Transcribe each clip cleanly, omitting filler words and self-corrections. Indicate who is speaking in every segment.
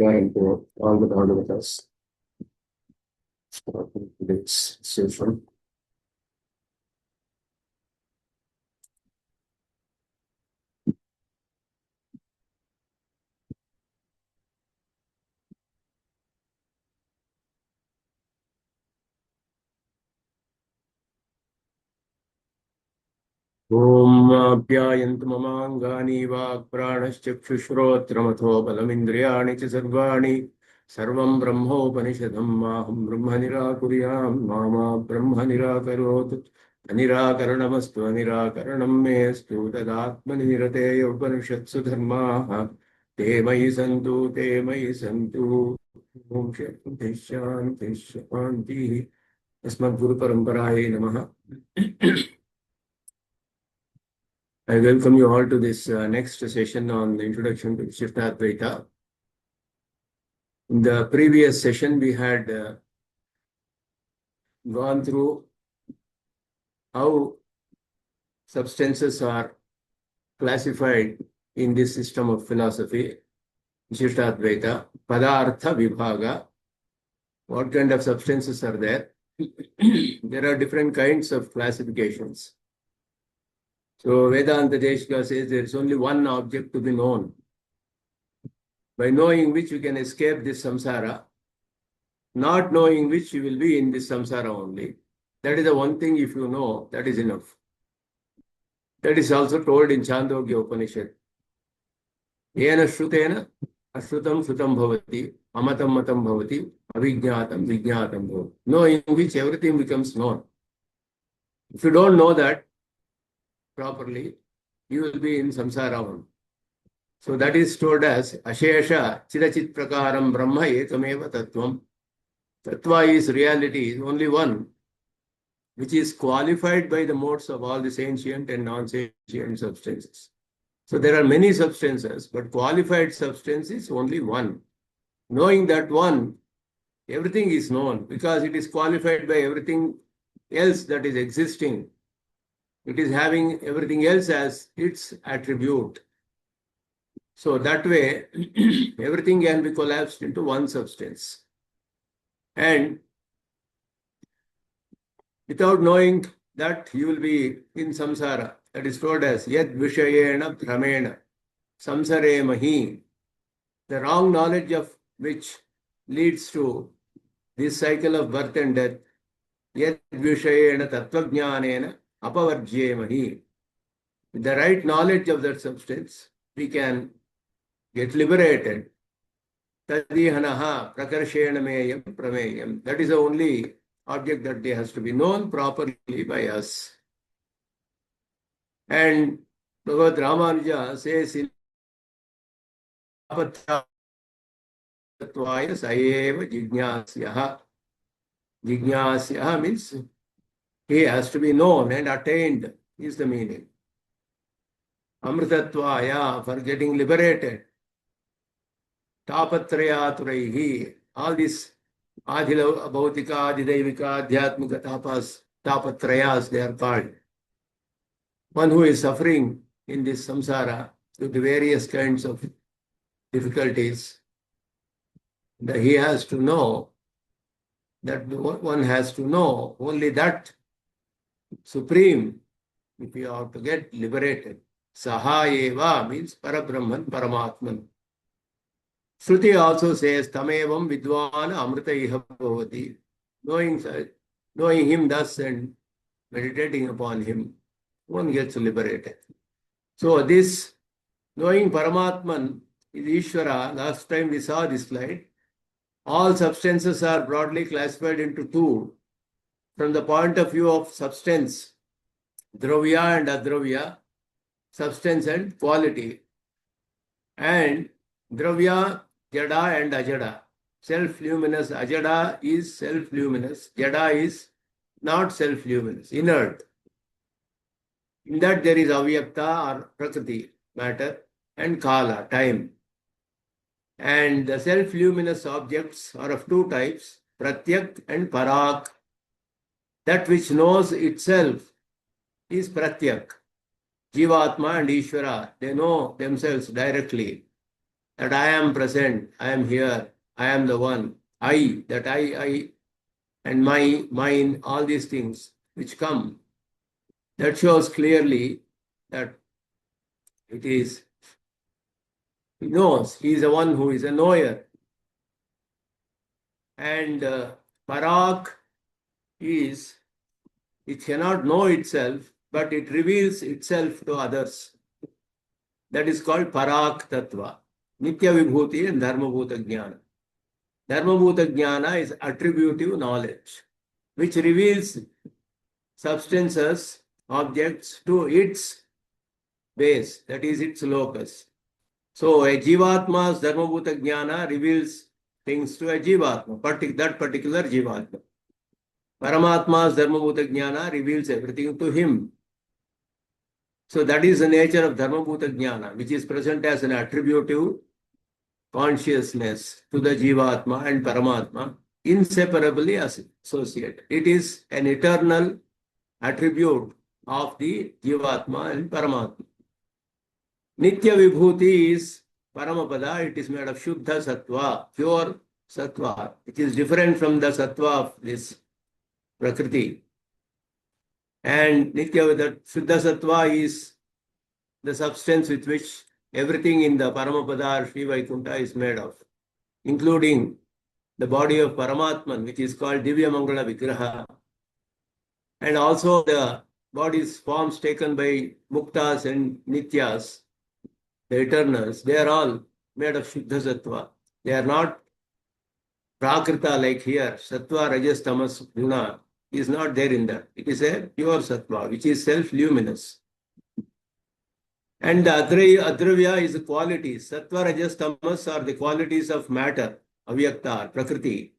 Speaker 1: Trying to all the Bhagavatas for today's session. Om Abhyayantu Mamangani Vak Pranashchakshushrotramatho Balamindriyani Sarvani Sarvam Brahmopanishadam Maham Brahma Nirakuriyam Mama Brahma Nirakarot Nirakaranastu Nirakaranam Mestu Tadatmani Nirate Upanishatsu Dharmaha Te Mai Santu Om Shanti Shanti Asmad Guru Paramparaye Namaha. I welcome you all to this next session on the introduction to Vishistadvaita. In the previous session, we had gone through how substances are classified in this system of philosophy, Vishistadvaita, Padartha Vibhaga. What kind of substances are there? There are different kinds of classifications. So Vedanta Deshika says there is only one object to be known, by knowing which you can escape this samsara, not knowing which you will be in this samsara only. That is the one thing, if you know, that is enough. That is also told in Chandogya Upanishad. Yena shrutena ashrutam shrutam bhavati, amatam matam bhavati, avijñātam vijñātam bhavati. Knowing which everything becomes known. If you don't know that properly, you will be in samsara only. So that is told as Ashesha Chidachit Prakaram Brahma Ekameva Tattvam. Tattva is reality, is only one, which is qualified by the modes of all these ancient and non-ancient substances. So there are many substances, but qualified substance is only one. Knowing that one, everything is known because it is qualified by everything else that is existing. It is having everything else as its attribute. So that way, everything can be collapsed into one substance. And without knowing that, you will be in samsara. That is told as Yad Vishayena Bhramena Samsare Mahi. The wrong knowledge of which leads to this cycle of birth and death. Yad Vishayena Tattvajnanena Apavarjye Mahi. With the right knowledge of that substance, we can get liberated. Tadihanaha prakarshena meyam prameyam. That is the only object that has to be known properly by us. And Bhagavad Ramanuja says in Apathya Sayeva Jijñāsyaha. Jijñāsyaha means he has to be known and attained is the meaning. Amritatvaya, for getting liberated. Tapatrayaturaihi, all these Adhila, Bhautika, Adhidaivika, Adhyatmika tapas, Tapatrayas, they are called. One who is suffering in this samsara with the various kinds of difficulties, he has to know that one has to know only that supreme if you have to get liberated. Sahayeva means Parabrahman, Paramatman. Shruti also says, Tamevam Vidvana Amrita Iha Bhavati. Knowing him thus and meditating upon him, one gets liberated. So this knowing Paramatman is Ishvara. Last time we saw this slide. All substances are broadly classified into two. From the point of view of substance, Dravya and Adravya, substance and quality. And Dravya, Jada and Ajada. Self-luminous, Ajada is self-luminous. Jada is not self-luminous, inert. In that there is Avyakta or Prakriti, matter, and Kala, time. And the self-luminous objects are of two types, Pratyak and Parak. That which knows itself is Pratyak. Jivatma and Ishvara, they know themselves directly. that I am present, I am here, I am the one, I, and my, mine, all these things which come, that shows clearly that it is, he knows, he is the one who is a knower. And Parak is, it cannot know itself, but it reveals itself to others. That is called Parak Tattva. Nitya Vibhuti and Dharma Bhuta Jnana. Dharma Bhuta Jnana is attributive knowledge, which reveals substances, objects to its base, that is its locus. So a Jivatma's Dharma Bhuta Jnana reveals things to a Jivatma, that particular Jivatma. Paramatma's Dharma Bhuta Jnana reveals everything to him. So that is the nature of Dharma Bhuta Jnana, which is present as an attributive consciousness to the Jivatma and Paramatma, inseparably associated. It is an eternal attribute of the Jivatma and Paramatma. Nitya Vibhuti is Paramapada, it is made of Shuddha Sattva, pure Sattva, which is different from the Sattva of this Prakriti. And Nitya, the Shuddha Sattva is the substance with which everything in the Paramapada or Sri Vaikuntha is made of, including the body of Paramatman, which is called Divya Mangala Vigraha, and also the bodies, forms taken by Muktas and Nityas, the eternals. They are all made of Shuddha Sattva. They are not Prakrita like here. Sattva, Rajas, Tamas, Guna is not there in that. It is a pure Sattva, which is self-luminous. And the Adravya is the qualities. Sattva, Rajas, Tamas are the qualities of matter, Avyakta, Prakriti.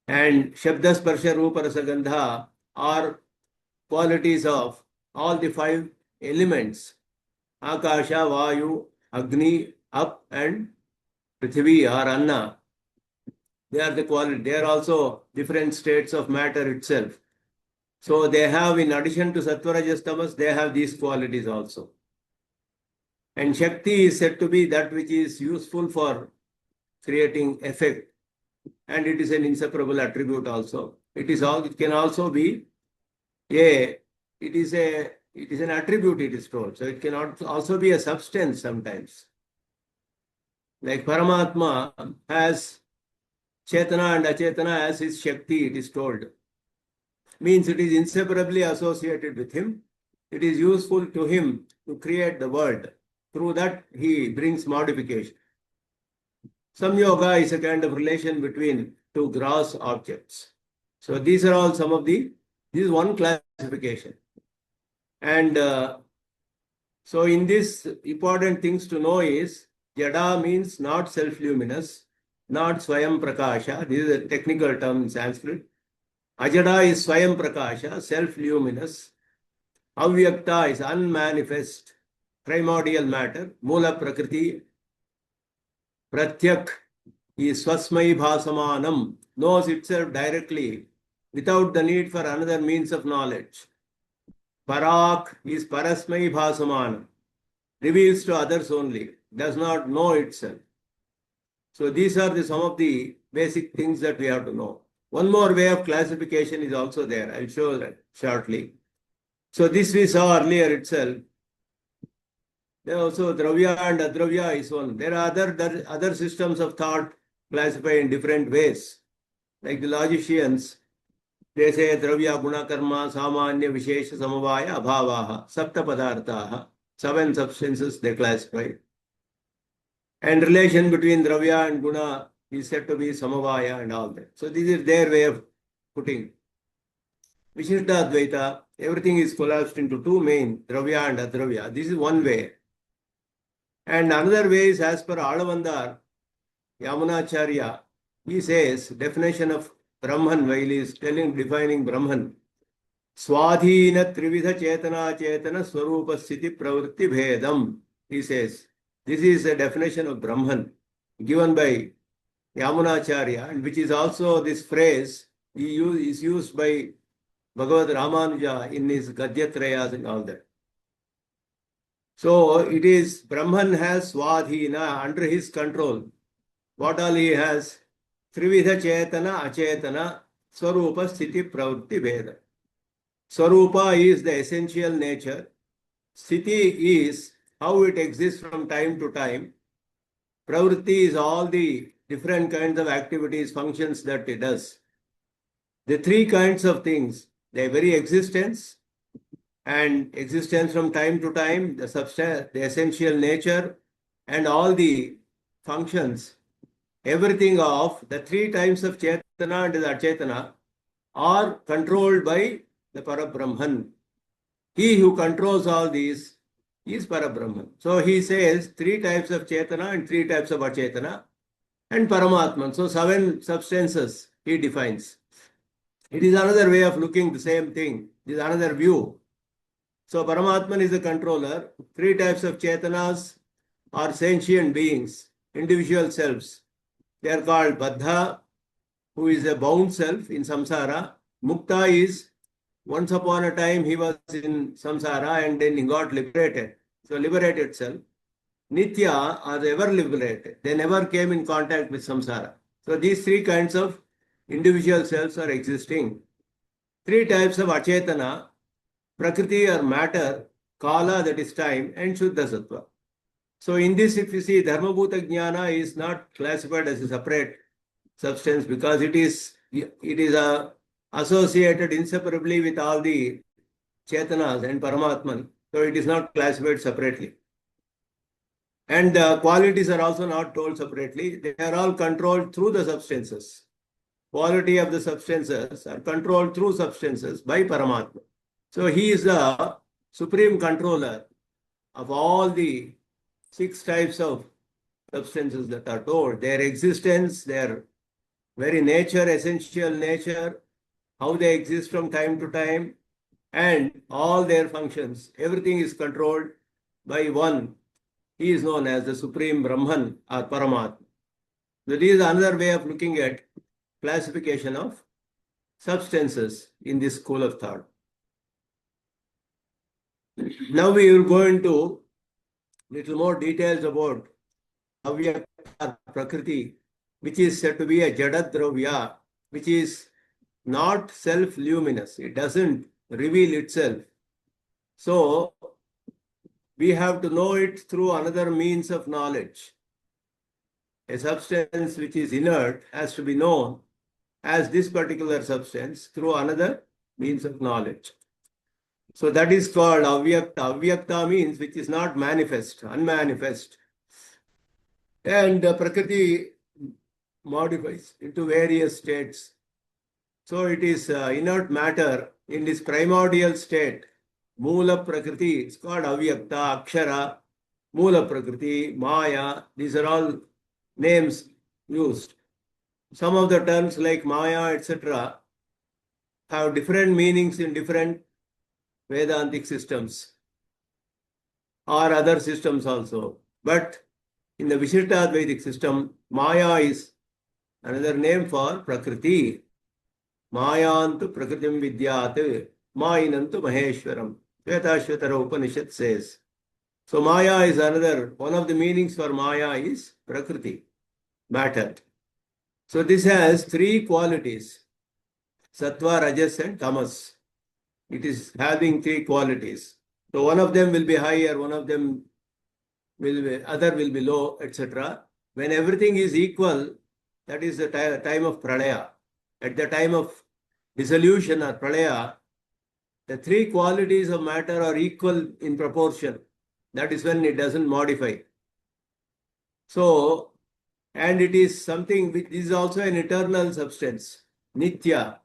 Speaker 1: And Shabda, Sparsha, Rupa, Rasa, Gandha are qualities of all the 5 elements. Akasha, Vayu, Agni, Up, and Prithvi or Anna. They are the quality. They are also different states of matter itself. So they have, in addition to Sattva, Rajas, Tamas, they have these qualities also. And Shakti is said to be that which is useful for creating effect. And it is an inseparable attribute also. It can also be it is an attribute, it is told. So it can also be a substance sometimes. Like Paramatma has Chetana and Achetana as his Shakti, it is told. Means it is inseparably associated with him. It is useful to him to create the world. Through that, he brings modification. Samyoga is a kind of relation between 2 gross objects. So these are all some of this is one classification. And so in this, important things to know is, Jada means not self-luminous, not Swayam Prakasha. This is a technical term in Sanskrit. Ajada is Swayam Prakasha, self-luminous. Avyakta is unmanifest, primordial matter. Mula Prakriti. Pratyak is Swasmai Bhasamanam, knows itself directly without the need for another means of knowledge. Parak is Parasmai Bhasamanam, reveals to others only, does not know itself. So these are some of the basic things that we have to know. One more way of classification is also there. I'll show that shortly. So this we saw earlier itself. There also Dravya and Adravya is one. There are other systems of thought classified in different ways. Like the logicians, they say Dravya, Guna, Karma, Samanya, Vishesha, Samavaya, Abhavaha, Sapta Padarthaha. 7 substances they classify. And relation between Dravya and Guna is said to be Samavaya and all that. So this is their way of putting. Vishistadvaita, everything is collapsed into 2 main, Dravya and Adravya. This is one way. And another way is as per Alavandar, Yamunacharya, he says, definition of Brahman, while he is defining Brahman, Swadhina Trividha Chetana Chetana Swarupa Sthiti Pravritti Bhedam. He says, this is a definition of Brahman given by Yamunacharya, and which is also this phrase is used by Bhagavad Ramanuja in his Gadyatrayas and all that. So it is Brahman has Swadhina under his control. What all he has? Trividha Chetana, Achetana, Swarupa, Sthiti, Pravritti, Veda. Swarupa is the essential nature. Sthiti is how it exists from time to time. Pravritti is all the different kinds of activities, functions that it does. The three kinds of things, their very existence and existence from time to time, the substance, the essential nature, and all the functions, everything of the three types of Chetana and the Achetana are controlled by the Parabrahman. He who controls all these is Parabrahman. So he says three types of Chetana and three types of Achetana and Paramatman. So 7 substances he defines. It is another way of looking the same thing. It is another view. So Paramatman is the controller. Three types of Chetanas are sentient beings, individual selves. They are called Baddha, who is a bound self in samsara. Mukta is once upon a time he was in samsara and then he got liberated. So liberated self. Nitya are ever liberated. They never came in contact with samsara. So these three kinds of individual selves are existing. Three types of achetana, prakriti or matter, kala that is time, and shuddha sattva. So in this, if you see, dharmabhuta jnana is not classified as a separate substance because it is associated inseparably with all the chetanas and paramatman. So it is not classified separately. And the qualities are also not told separately. They are all controlled through the substances. Quality of the substances are controlled through substances by Paramatma. So he is the supreme controller of all the 6 types of substances that are told. Their existence, their very nature, essential nature, how they exist from time to time, and all their functions. Everything is controlled by one. He is known as the Supreme Brahman or Paramatma. So this is another way of looking at classification of substances in this school of thought. Now we will go into little more details about avyakta prakriti, which is said to be a jadadravya, which is not self-luminous. It doesn't reveal itself. So we have to know it through another means of knowledge. A substance which is inert has to be known as this particular substance through another means of knowledge. So that is called avyakta. Avyakta means which is not manifest, unmanifest. And Prakriti modifies into various states. So it is inert matter in this primordial state. Moola Prakriti, it's called avyakta, akshara, Moola Prakriti, Maya. These are all names used. Some of the terms like Maya, etc., have different meanings in different Vedantic systems or other systems also. But in the Vishistadvaitic system, Maya is another name for Prakriti. Mayantu Prakritim Vidyat, Mayinantu Maheshwaram. Shvetashvatara Upanishad says. So Maya is another, one of the meanings for Maya is Prakriti, matter. So this has 3 qualities, Sattva, Rajas and Tamas. It is having 3 qualities. So one of them will be higher, one of them will be, other will be low, etc. When everything is equal, that is the time of pralaya. At the time of dissolution or pralaya, the 3 qualities of matter are equal in proportion. That is when it doesn't modify. So, and it is something which is also an eternal substance, Nitya.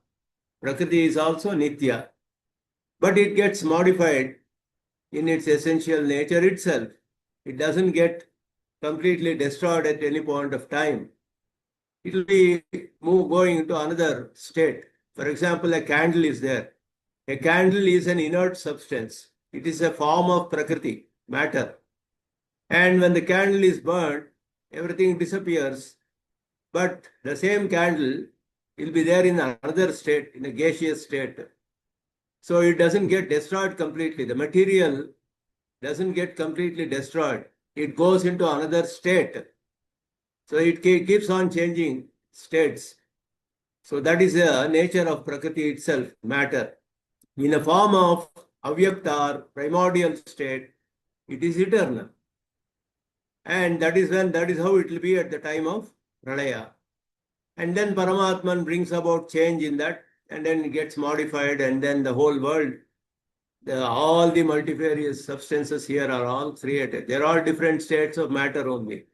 Speaker 1: Prakriti is also Nitya. But it gets modified in its essential nature itself. It doesn't get completely destroyed at any point of time. It will be going into another state. For example, a candle is there. A candle is an inert substance. It is a form of Prakriti, matter. And when the candle is burned, everything disappears. But the same candle will be there in another state, in a gaseous state. So it doesn't get destroyed completely. The material doesn't get completely destroyed. It goes into another state. So it keeps on changing states. So that is the nature of Prakriti itself, matter. In a form of avyakta or primordial state, it is eternal. And that is how it will be at the time of Pralaya. And then Paramatman brings about change in that, and then it gets modified, and then the whole world, all the multifarious substances here are all created. They're all different states of matter only.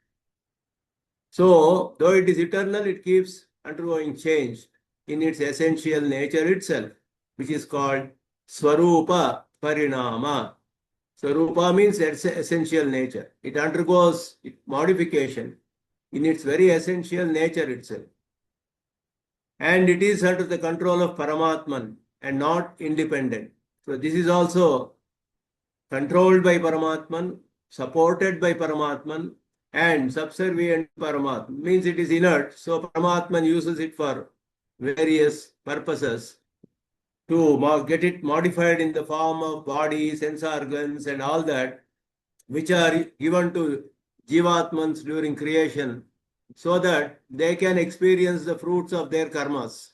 Speaker 1: So, though it is eternal, it keeps undergoing change in its essential nature itself, which is called Swarupa Parinama. Swarupa means essential nature. It undergoes modification in its very essential nature itself. And it is under the control of Paramatman and not independent. So this is also controlled by Paramatman, supported by Paramatman, and subservient to Paramatman. Means it is inert. So Paramatman uses it for various purposes to get it modified in the form of body, sense organs, and all that, which are given to Jivatmans during creation, so that they can experience the fruits of their karmas.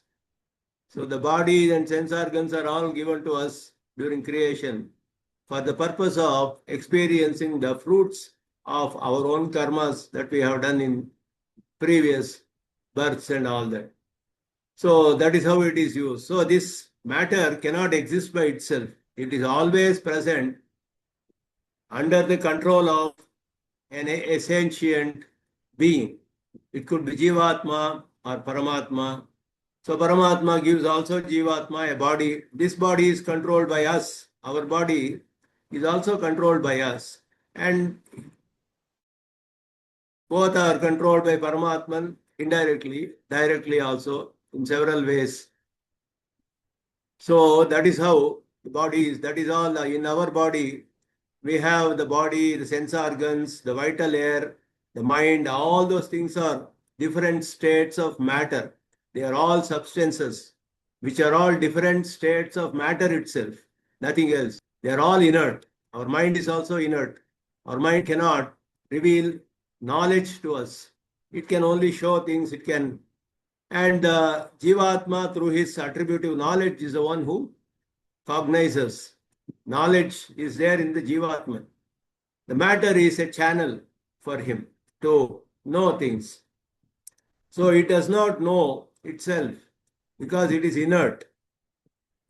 Speaker 1: So the body and sense organs are all given to us during creation for the purpose of experiencing the fruits of our own karmas that we have done in previous births and all that. So that is how it is used. So this matter cannot exist by itself. It is always present under the control of an sentient being. It could be Jivatma or Paramatma. So Paramatma gives also Jivatma a body. This body is controlled by us. Our body is also controlled by us. And both are controlled by Paramatman indirectly, directly also in several ways. So that is how the body is. That is all in our body. We have the body, the sense organs, the vital air, the mind, all those things are different states of matter. They are all substances, which are all different states of matter itself, nothing else. They are all inert. Our mind is also inert. Our mind cannot reveal knowledge to us. It can only show things, it can. And Jivatma, through his attributive knowledge, is the one who cognizes. Knowledge is there in the Jivatman. The matter is a channel for him to know things. So it does not know itself because it is inert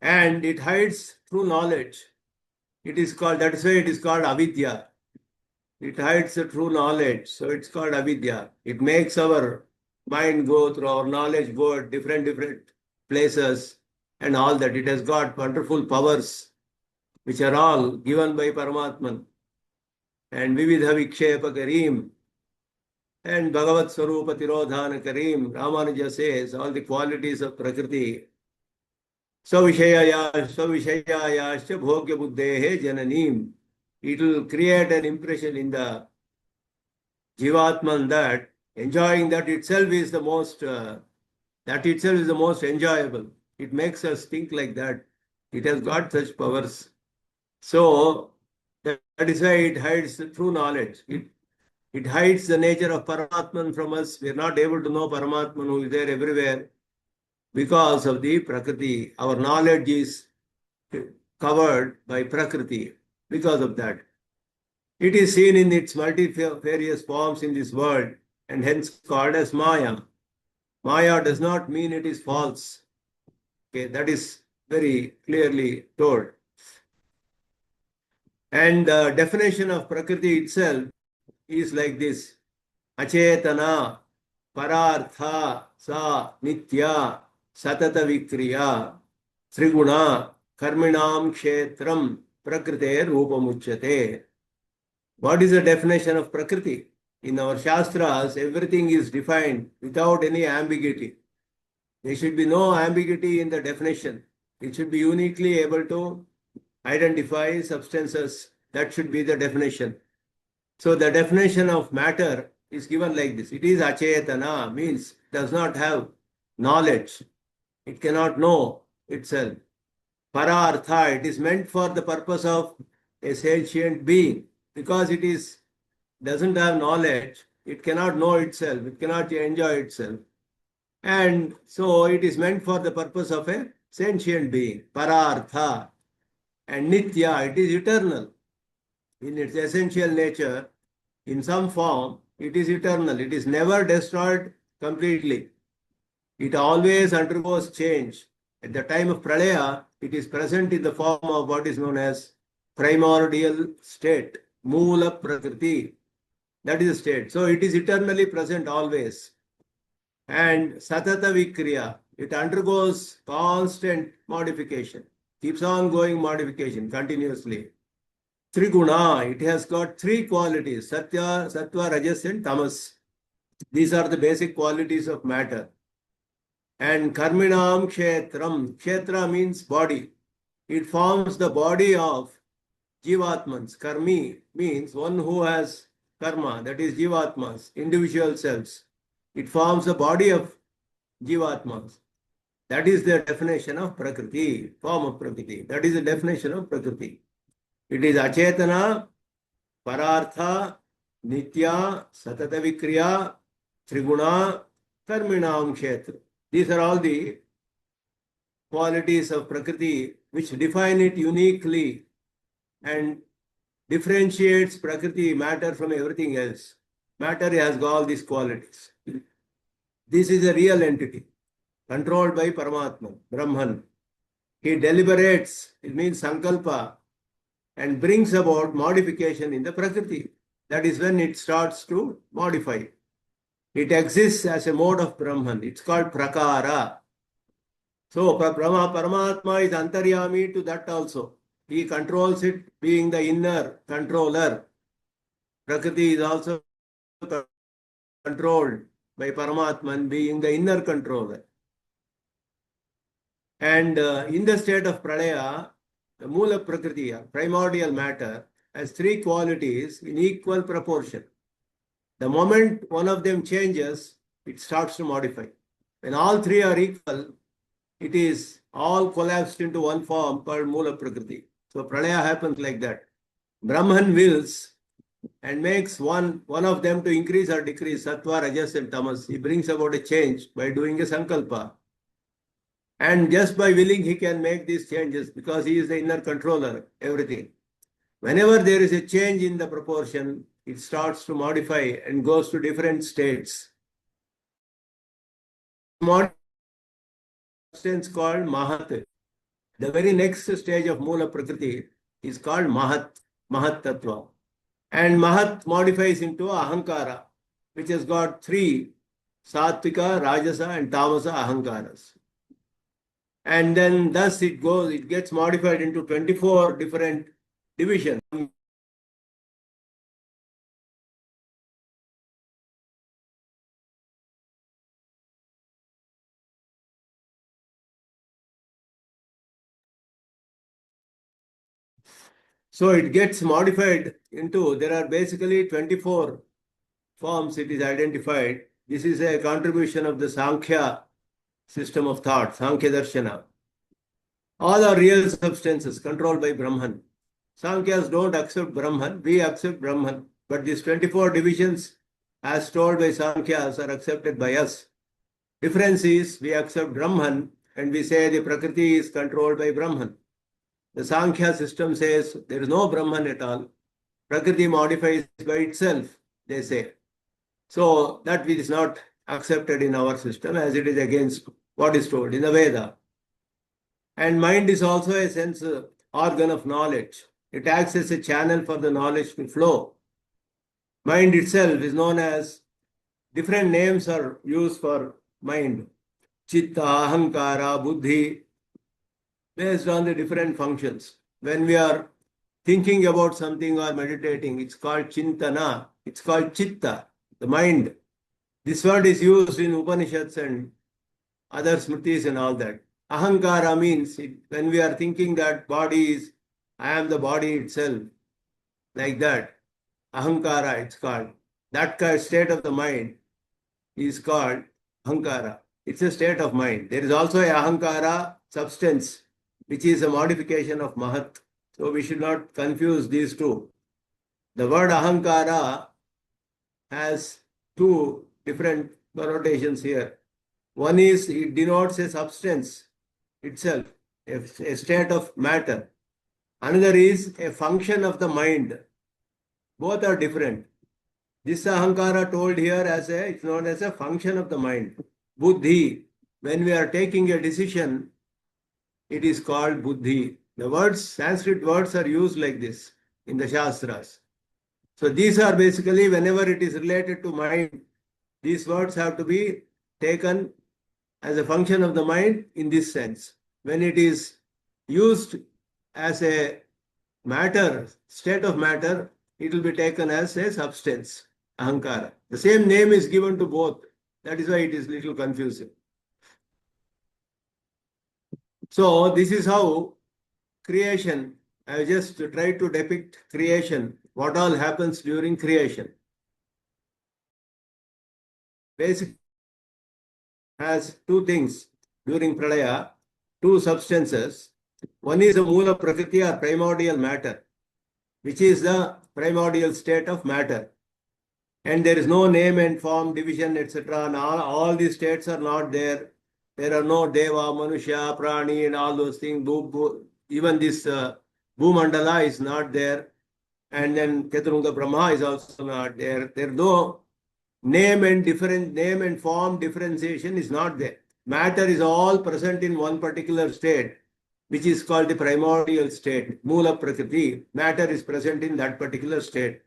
Speaker 1: and it hides through knowledge. It is called, that is why it is called avidya. It hides the true knowledge. So it's called avidya. It makes our mind go through our knowledge, go at different places and all that. It has got wonderful powers which are all given by Paramatman. And Vividha Vikshepa Kareem and Bhagavat Swarupa Tirodhana Kareem, Ramanuja says all the qualities of Prakriti. Savishayayascha Bhogya Buddhehe Jananim. It will create an impression in the Jivatman that enjoying that itself is the most enjoyable. It makes us think like that. It has got such powers. So that is why it hides the true knowledge. It hides the nature of Paramatman from us. We are not able to know Paramatman who is there everywhere because of the Prakriti. Our knowledge is covered by Prakriti because of that. It is seen in its multifarious forms in this world and hence called as Maya. Maya does not mean it is false. Okay, that is very clearly told. And the definition of Prakriti itself is like this. Achetana, parartha, sa, nitya, satata vikriya, triguna, karminam kshetram, prakrite rupamuchyate. What is the definition of Prakriti? In our Shastras, everything is defined without any ambiguity. There should be no ambiguity in the definition. It should be uniquely able to identify substances. That should be the definition. So the definition of matter is given like this. It is achetana, means does not have knowledge. It cannot know itself. Parartha, it is meant for the purpose of a sentient being. Because it doesn't have knowledge, it cannot know itself, it cannot enjoy itself. And so it is meant for the purpose of a sentient being, parartha. And nitya, it is eternal. In its essential nature, in some form, it is eternal. It is never destroyed completely. It always undergoes change. At the time of pralaya, it is present in the form of what is known as primordial state, mula prakriti. That is the state. So it is eternally present always. And satata vikriya, it undergoes constant modification, keeps on going modification continuously. Triguna, it has got three qualities, satya, sattva, rajas and tamas. These are the basic qualities of matter. And karminam kshetram, kshetra means body. It forms the body of jivatmans. Karmi means one who has karma, that is jivatmas, individual selves. It forms the body of jivatmas. That is the definition of prakriti, form of prakriti. That is the definition of prakriti. It is achetana, parartha, nitya, satata vikriya, triguna, karminam kshetra. These are all the qualities of prakriti which define it uniquely and differentiates prakriti, matter, from everything else. Matter has got all these qualities. This is a real entity controlled by Paramatma, Brahman. He deliberates, it means sankalpa, and brings about modification in the prakriti. That is when it starts to modify. It exists as a mode of Brahman. It's called prakara. So Paramatma is antaryami to that also. He controls it, being the inner controller. Prakriti is also controlled by Paramatman, being the inner controller. And in the state of pralaya, the mula prakriti, primordial matter, has three qualities in equal proportion. The moment one of them changes, it starts to modify. When all three are equal, it is all collapsed into one form called mula prakriti. So pralaya happens like that. Brahman wills and makes one of them to increase or decrease, sattva, rajas and tamas. He brings about a change by doing a sankalpa. And just by willing, he can make these changes because he is the inner controller, everything. Whenever there is a change in the proportion, it starts to modify and goes to different states. Substance called Mahat. The very next stage of Mula Prakriti is called Mahat, Mahat Tattva. And Mahat modifies into Ahankara, which has got three, Sattvika, Rajasa and Tamasa Ahankaras. And then thus it gets modified into 24 different divisions. So it gets modified into, there are basically 24 forms it is identified. This is a contribution of the Sankhya system of thought, Sankhya Darshana. All are real substances controlled by Brahman. Sankhyas don't accept Brahman, we accept Brahman. But these 24 divisions, as told by Sankhya's, are accepted by us. Difference is, we accept Brahman and we say the Prakriti is controlled by Brahman. The Sankhya system says there is no Brahman at all. Prakriti modifies by itself, they say. So that is not accepted in our system, as it is against what is told in the Veda. And mind is also a sense organ of knowledge. It acts as a channel for the knowledge to flow. Mind itself is known as, different names are used for mind. Chitta, Ahankara, Buddhi, based on the different functions. When we are thinking about something or meditating, it's called Chintana, it's called Chitta, the mind. This word is used in Upanishads and other Smritis and all that. Ahankara means when we are thinking that body is, I am the body itself, like that. Ahankara, it's called. That kind of state of the mind is called Ahankara. It's a state of mind. There is also a Ahankara substance, which is a modification of Mahat. So we should not confuse these two. The word ahankara has two different connotations here. One is it denotes a substance itself, a state of matter. Another is a function of the mind. Both are different. This ahankara told here it's known as a function of the mind. Buddhi. When we are taking a decision, it is called buddhi. The words, Sanskrit words are used like this in the Shastras. So these are basically, whenever it is related to mind, these words have to be taken as a function of the mind in this sense. When it is used as a matter, state of matter, it will be taken as a substance, ahankara. The same name is given to both. That is why it is little confusing. So this is how creation, I just tried to depict creation, what all happens during creation. Basically, has two things during Pralaya, two substances. One is the Mula Prakriti or primordial matter, which is the primordial state of matter. And there is no name and form, division, etc. And all these states are not there. There are no Deva, Manusha, Prani, and all those things. Even this Bhumandala is not there. And then Chaturanga Brahma is also not there. There is no name and form differentiation is not there. Matter is all present in one particular state, which is called the primordial state, Mula Prakriti. Matter is present in that particular state.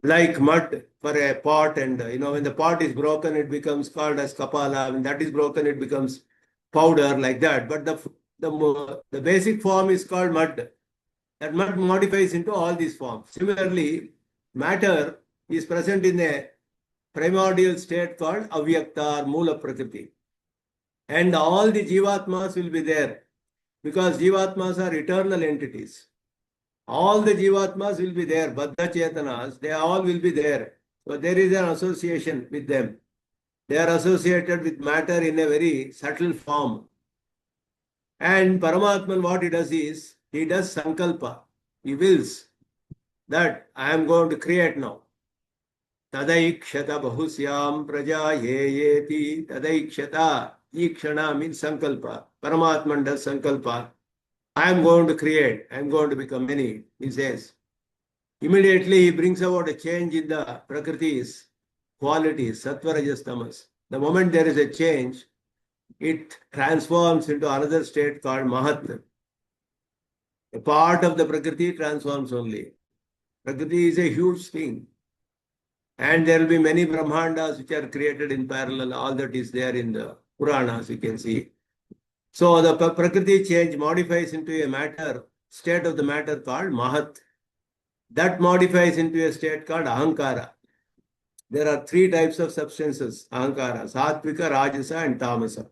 Speaker 1: Like mud for a pot, and when the pot is broken, it becomes called as kapala. When that is broken, it becomes powder, like that. But the basic form is called mud. That mud modifies into all these forms. Similarly, matter is present in a primordial state called avyakta or Mula Prakriti. And all the jivatmas will be there because jivatmas are eternal entities. All the jivatmas will be there, Baddha Chetanas, they all will be there. So there is an association with them. They are associated with matter in a very subtle form. And Paramatman, what he does is, he does sankalpa. He wills that I am going to create now. Tadaikshata bahusyam praja yeti tadaikshata. Ikshana means sankalpa. Paramatman does sankalpa. I am going to create. I am going to become many, he says. Immediately he brings about a change in the Prakriti's qualities, sattva, rajas, tamas. The moment there is a change, it transforms into another state called Mahat. A part of the Prakriti transforms only. Prakriti is a huge thing. And there will be many Brahmandas which are created in parallel. All that is there in the Puranas, you can see. So the Prakriti change modifies into a matter, state of the matter called Mahat. That modifies into a state called Ahankara. There are three types of substances, Ahankara, Sattvika, Rajasa and Tamasa.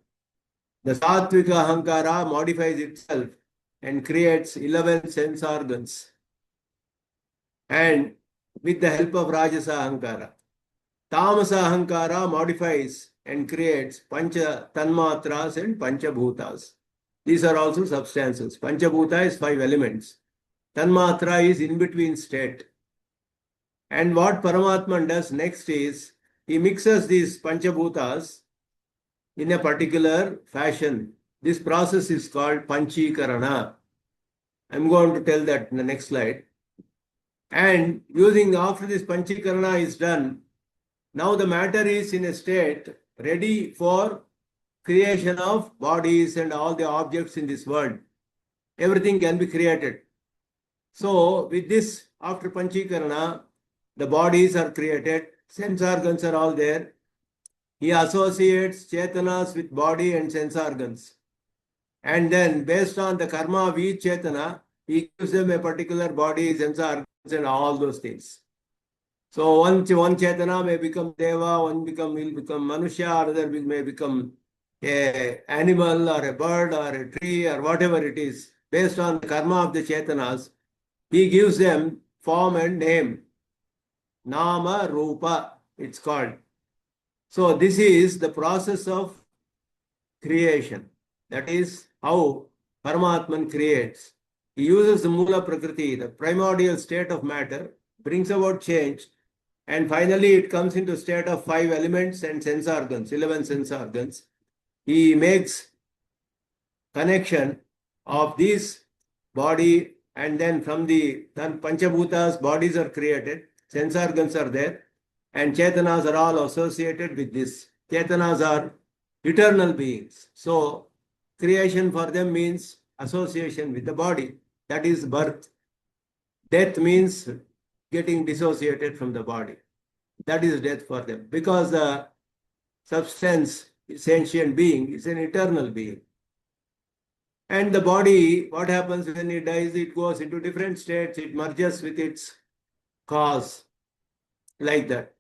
Speaker 1: The Sattvika Ahankara modifies itself and creates 11 sense organs. And with the help of Rajasa Ahankara. Tamasa Ahankara modifies and creates Pancha Tanmatras and Pancha Bhutas. These are also substances. Pancha Bhuta is 5 elements. Tanmatra is in between state. And what Paramatman does next is, he mixes these Pancha Bhutas in a particular fashion. This process is called Panchikarana. I'm going to tell that in the next slide. And after this Panchikarana is done, now the matter is in a state ready for creation of bodies and all the objects in this world. Everything can be created. So with this, after Panchikarana, the bodies are created, sense organs are all there. He associates Chetanas with body and sense organs. And then based on the karma of each Chetana, he gives them a particular body, sense organs and all those things. So one Chetana may become Deva, one will become Manusha, another may become an animal or a bird or a tree or whatever it is. Based on the karma of the Chetanas, he gives them form and name. Nama, Rupa, it's called. So this is the process of creation. That is how Paramatman creates. He uses the Mula Prakriti, the primordial state of matter, brings about change, and finally it comes into state of 5 elements and sense organs, 11 sense organs. He makes connection of these body, and then from the Panchabhutas, bodies are created, sense organs are there, and Chetanas are all associated with this. Chetanas are eternal beings. So creation for them means association with the body. That is birth. Death means getting dissociated from the body. That is death for them. Because the substance, sentient being, is an eternal being. And the body, what happens when it dies? It goes into different states. It merges with its cause, like that.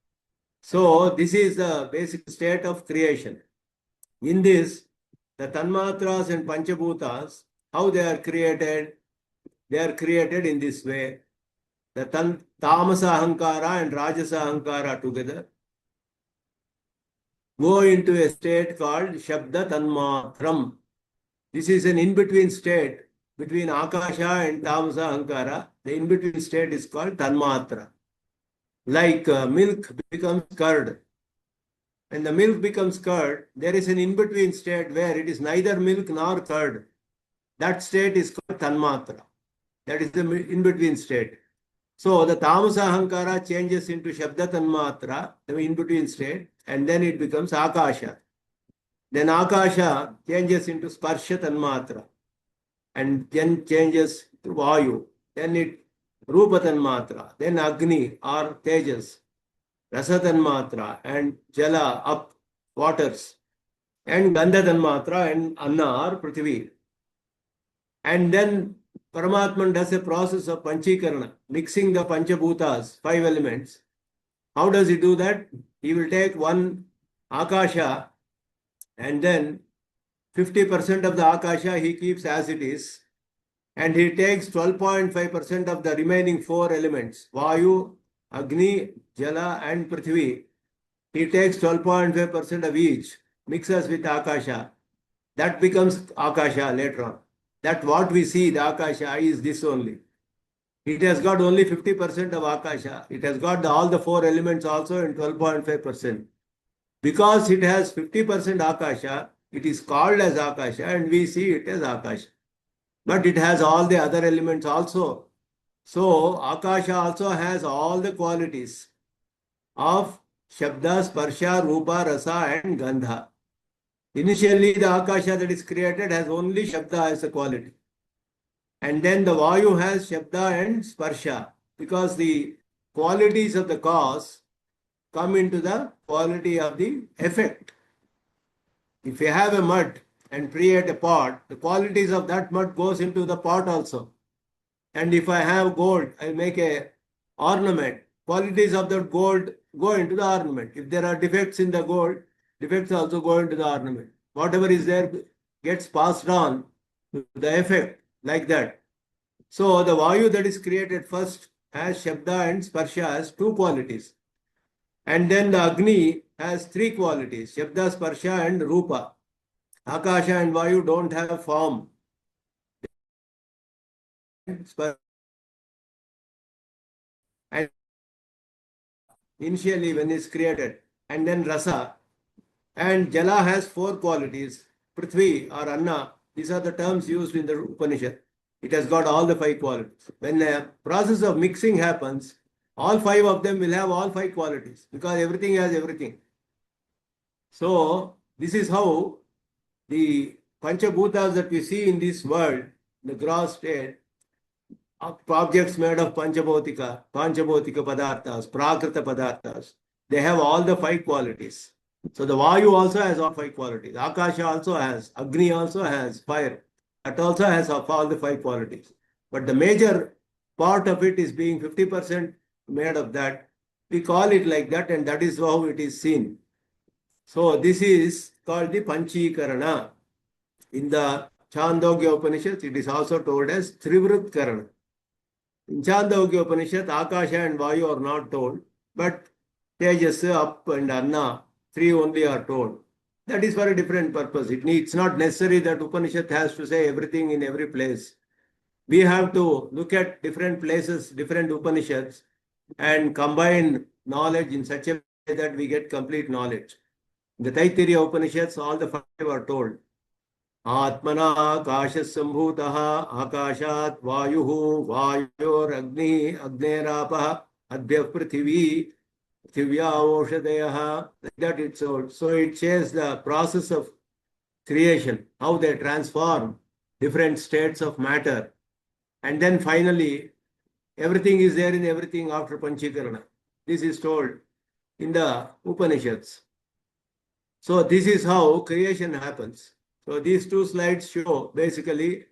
Speaker 1: So this is the basic state of creation. In this, the Tanmatras and Panchabhutas, how they are created? They are created in this way. The Tamasa Ahankara and Rajasa Ahankara together go into a state called Shabda Tanmatram. This is an in-between state between Akasha and Tamasa Ahankara. The in-between state is called Tanmatra. Like milk becomes curd. When the milk becomes curd, there is an in-between state where it is neither milk nor curd. That state is called Tanmatra. That is the in-between state. So the Tamasa Ahankara changes into Shabda Tanmatra, the in-between state, and then it becomes Akasha. Then Akasha changes into Sparsha Tanmatra, and then changes to Vayu. Then it Rupa Tanmatra, then Agni or Tejas, Rasa Tanmatra, and Jala, up, waters, and Gandha Tanmatra, and Anna or Prithvi. And then Paramatman does a process of Panchikarana, mixing the Panchabhutas, 5 elements. How does he do that? He will take one Akasha, and then 50% of the Akasha he keeps as it is, and he takes 12.5% of the remaining 4 elements, Vayu, Agni, Jala, and Prithvi. He takes 12.5% of each, mixes with Akasha. That becomes Akasha later on. That what we see, the Akasha, is this only. It has got only 50% of Akasha. It has got all the 4 elements also in 12.5%. Because it has 50% Akasha, it is called as Akasha, and we see it as Akasha. But it has all the other elements also. So Akasha also has all the qualities of Shabda, Sparsha, Rupa, Rasa, and Gandha. Initially, the Akasha that is created has only Shabda as a quality. And then the Vayu has Shabda and Sparsha, because the qualities of the cause come into the quality of the effect. If you have a mud and create a pot, the qualities of that mud goes into the pot also. And if I have gold, I make a ornament. Qualities of that gold go into the ornament. If there are defects in the gold, defects also go into the ornament. Whatever is there gets passed on to the effect, like that. So the Vayu that is created first has Shabda and Sparsha as 2 qualities. And then the Agni has 3 qualities, Shabda, Sparsha, and Rupa. Akasha and Vayu don't have form. And initially when it's created, and then Rasa. And Jala has 4 qualities, Prithvi or Anna. These are the terms used in the Upanishad. It has got all the 5 qualities. When the process of mixing happens, all 5 of them will have all 5 qualities, because everything has everything. So this is how the Panchabhutas that we see in this world, the gross state, objects made of Panchabhotika Padarthas, Prakrita Padarthas, they have all the 5 qualities. So the Vayu also has all 5 qualities. Akasha also has, Agni also has, fire. That also has all the 5 qualities. But the major part of it is being 50% made of that. We call it like that, and that is how it is seen. So this is called the Panchikarana. In the Chandogya Upanishad, it is also told as Trivrit Karana. In Chandogya Upanishad, Akasha and Vayu are not told, but Tejas, Up, and Anna, 3 only are told. That is for a different purpose. It's not necessary that Upanishad has to say everything in every place. we have to look at different places, different Upanishads, and combine knowledge in such a way that we get complete knowledge. In the Taittiriya Upanishads, all the five are told. Atmana Akashasambhutaha Akashat Vayuhu Vayor Agni Agnerapah Adbhya Prithvi Prithivya Oshadayaha. Like that it's told. So it shares the process of creation, how they transform different states of matter. And then finally, everything is there in everything after Panchikarana. This is told in the Upanishads. So this is how creation happens. So these two slides show basically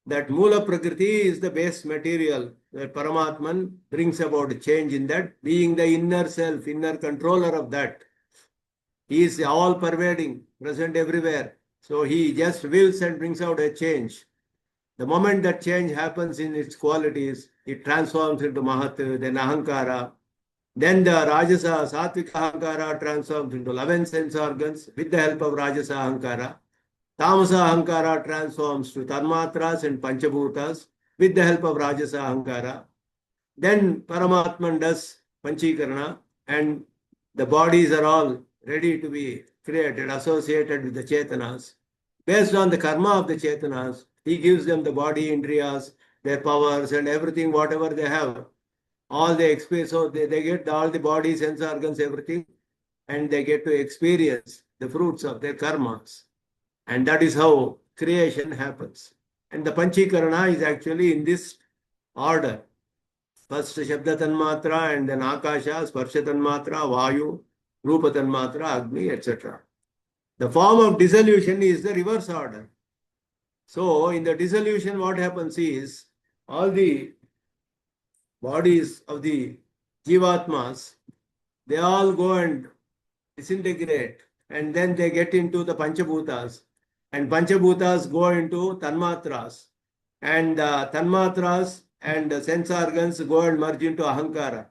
Speaker 1: that Mula Prakriti is the base material where Paramatman brings about a change in that, being the inner self, inner controller of that. He is all pervading, present everywhere. So he just wills and brings out a change. The moment that change happens in its qualities, it transforms into Mahat, then Ahankara. Then the Rajasa, Satvika Ahankara transforms into 11 sense organs with the help of Rajasa Ahankara. Tamasa Ahankara transforms to Tanmatras and Panchabhutas with the help of Rajasa Ahankara. Then Paramatman does Panchikarana and the bodies are all ready to be created, associated with the Chetanas. Based on the karma of the Chetanas, he gives them the body, indriyas, their powers and everything, whatever they have. All they experience, so they get all the body, sense organs, everything, and they get to experience the fruits of their karmas. And that is how creation happens. And the Panchikarana is actually in this order. First Shabda Tanmatra and then Akasha, Sparsha Tanmatra, Vayu, Rupa Tanmatra, Agni, etc. The form of dissolution is the reverse order. So in the dissolution, what happens is all the bodies of the Jivatmas, they all go and disintegrate and then they get into the Panchabhutas. And Panchabhutas go into Tanmatras. And Tanmatras and sense organs go and merge into Ahankara.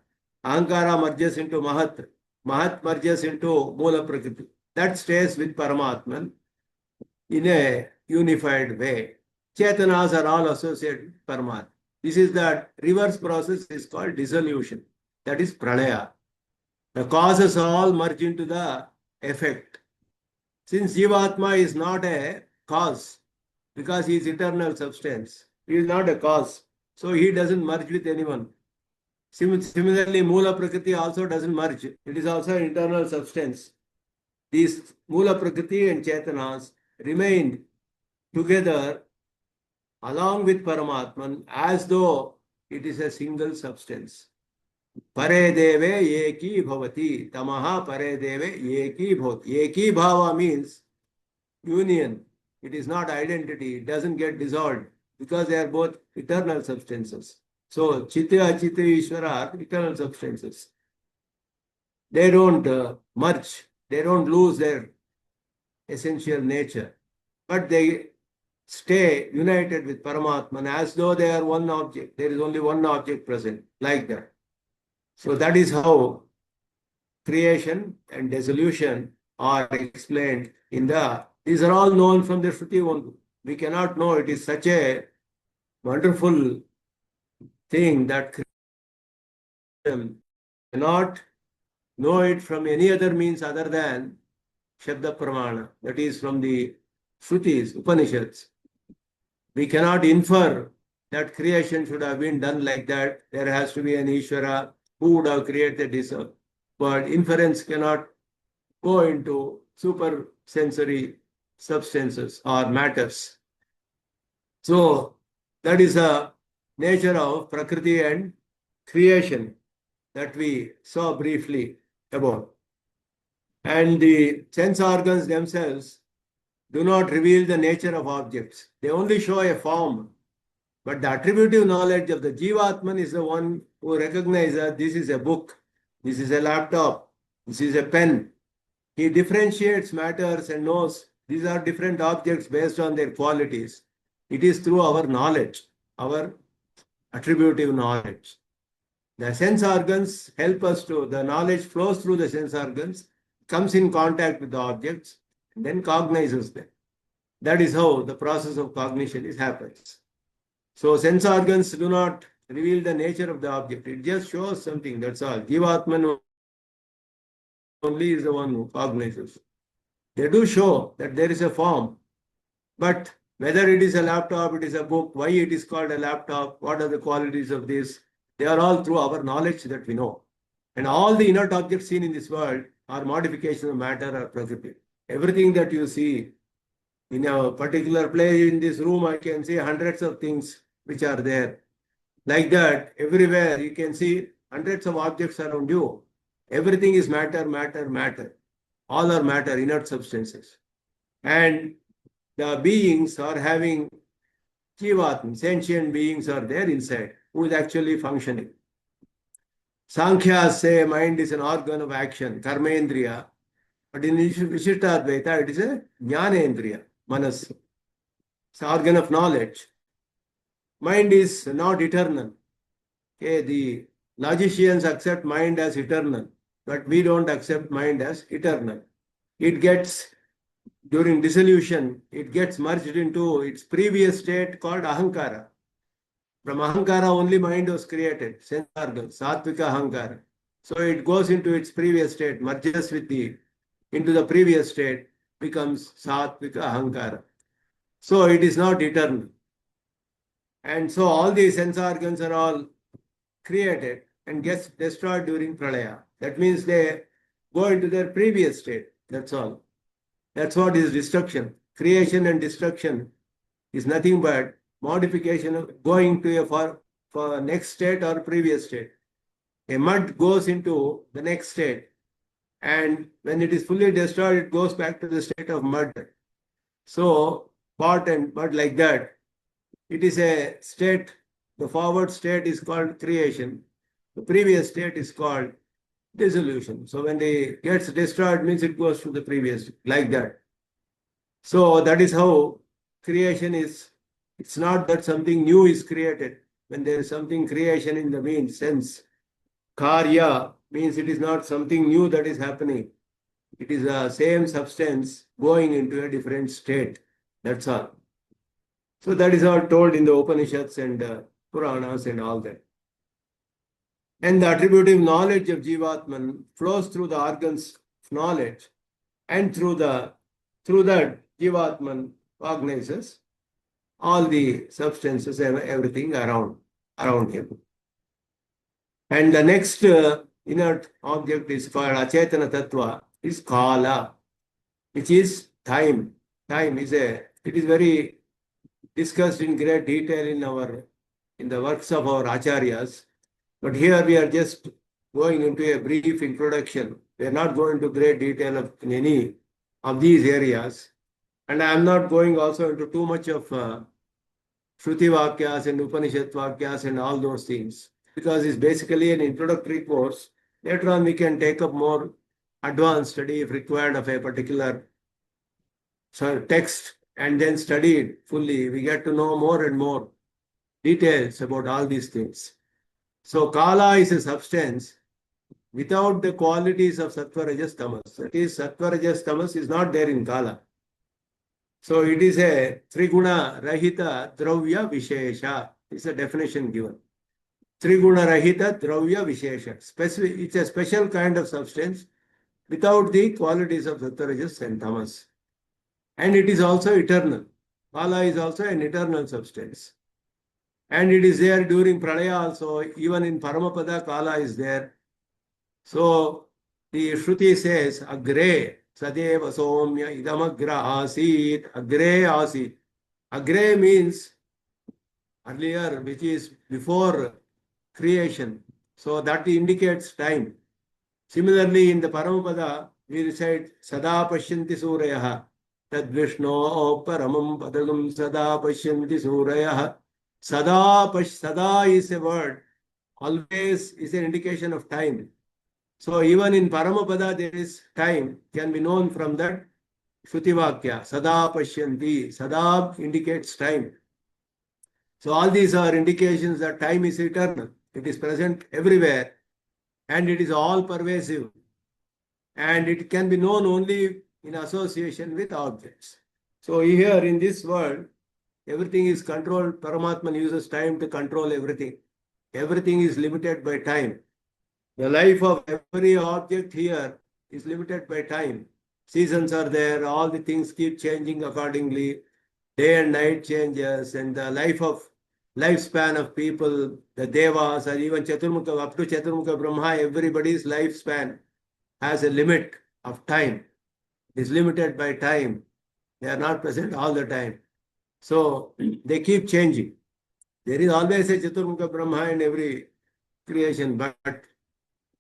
Speaker 1: Ahankara merges into Mahat. Mahat merges into Mula Prakriti. That stays with Paramatman in a unified way. Chetanas are all associated with Paramatman. This is that reverse process is called dissolution. That is Pralaya. The causes all merge into the effect. Since Jivatma is not a cause, because he is eternal substance, he is not a cause, so he doesn't merge with anyone. Similarly, Mula Prakriti also doesn't merge. It is also an eternal substance. These Mula Prakriti and Chetanas remained together along with Paramatman as though it is a single substance. Pare deve eki bhavati. Tamaha pare deve eki bhavati. Eki bhava means union. It is not identity. It doesn't get dissolved because they are both eternal substances. So Chitta, Achita, Ishvara are eternal substances. They don't merge. They don't lose their essential nature. But they stay united with Paramatman as though they are one object. There is only one object present, like that. So that is how creation and dissolution are explained in the, these are all known from the Shruti only. We cannot know, it is such a wonderful thing that creation cannot know it from any other means other than Shabda Pramana, that is from the Shrutis, Upanishads. We cannot infer that creation should have been done like that. There has to be an Ishvara who would have created this. But inference cannot go into super sensory substances or matters. So that is a nature of Prakriti and creation that we saw briefly about. And the sense organs themselves do not reveal the nature of objects. They only show a form. But the attributive knowledge of the Jivatman is the one who recognizes that this is a book, this is a laptop, this is a pen. He differentiates matters and knows these are different objects based on their qualities. It is through our knowledge, our attributive knowledge. The sense organs help us to, the knowledge flows through the sense organs, comes in contact with the objects, and then cognizes them. That is how the process of cognition happens. So sense organs do not reveal the nature of the object. It just shows something, that's all. Jivatman only is the one who cognizes. They do show that there is a form, but whether it is a laptop, it is a book, why it is called a laptop, what are the qualities of this, they are all through our knowledge that we know. And all the inert objects seen in this world are modifications of matter or prakriti. Everything that you see in a particular place in this room, I can see hundreds of things which are there. Like that, everywhere you can see hundreds of objects around you. Everything is matter, matter, matter. All are matter, inert substances. And the beings are having jivatmas, sentient beings are there inside, who is actually functioning. Sankhya say mind is an organ of action, karmendriya. But in Vishistadvaita, it is a jnanendriya, manas. It's an organ of knowledge. Mind is not eternal. Okay, the logicians accept mind as eternal, but we don't accept mind as eternal. It gets, during dissolution, it gets merged into its previous state called ahankara. From ahankara, only mind was created, sense organ, sattvika ahankara. So it goes into its previous state, merges into the previous state, becomes sattvika ahankara. So it is not eternal. And so all these sense organs are all created and gets destroyed during pralaya. That means they go into their previous state. That's all. That's what is destruction. Creation and destruction is nothing but modification of going to for next state or previous state. A mud goes into the next state, and when it is fully destroyed, it goes back to the state of mud. So pot and mud like that. It is a state. The forward state is called creation. The previous state is called dissolution. So when it gets destroyed, means it goes to the previous, like that. So that is how creation is. It's not that something new is created. When there is something creation in the mean sense, karya means it is not something new that is happening. It is the same substance going into a different state. That's all. So that is all told in the Upanishads and Puranas and all that. And the attributive knowledge of Jivatman flows through the organs of knowledge, and through that Jivatman cognizes all the substances and everything around him. And the next inert object is called Achetana Tattva, is Kala, which is time. Time is it is very discussed in great detail in the works of our acharyas. But here we are just going into a brief introduction. We are not going into great detail in any of these areas. And I am not going also into too much of Shruti Vakyas and Upanishad Vakyas and all those things, because it's basically an introductory course. Later on, we can take up more advanced study if required of a particular text and then study it fully. We get to know more and more details about all these things. So Kala is a substance without the qualities of Sattva, Rajas, Tamas. That is, Sattva, Rajas, Tamas is not there in Kala. So it is a Triguna Rahita Dravya Vishesha. It's a definition given. Triguna Rahita Dravya Vishesha. It's a special kind of substance without the qualities of Sattva, Rajas, and Tamas. And it is also eternal. Kala is also an eternal substance. And it is there during Pralaya also. Even in Paramapada, Kala is there. So the Shruti says, Agre Sadeva Somya Idamagra Asit. Agre Asit. Agre means earlier, which is before creation. So that indicates time. Similarly, in the Paramapada, we recite Sada Pashyanti Suryaha. Tad Vishno Paramam Padagam Sada Pashyanti Suryaha. Sada is a word. Always is an indication of time. So even in Paramapada, there is time, can be known from that Shrutivakya. Sada Pashyanti. Sada indicates time. So all these are indications that time is eternal. It is present everywhere and it is all pervasive. And it can be known only in association with objects. So here in this world, everything is controlled. Paramatman uses time to control everything. Everything is limited by time. The life of every object here is limited by time. Seasons are there, all the things keep changing accordingly. Day and night changes, and the lifespan of people, the devas, or even Chaturmukha, up to Chaturmukha Brahma, everybody's lifespan has a limit of time. It is limited by time. They are not present all the time. So they keep changing. There is always a Chaturmukha Brahma in every creation, but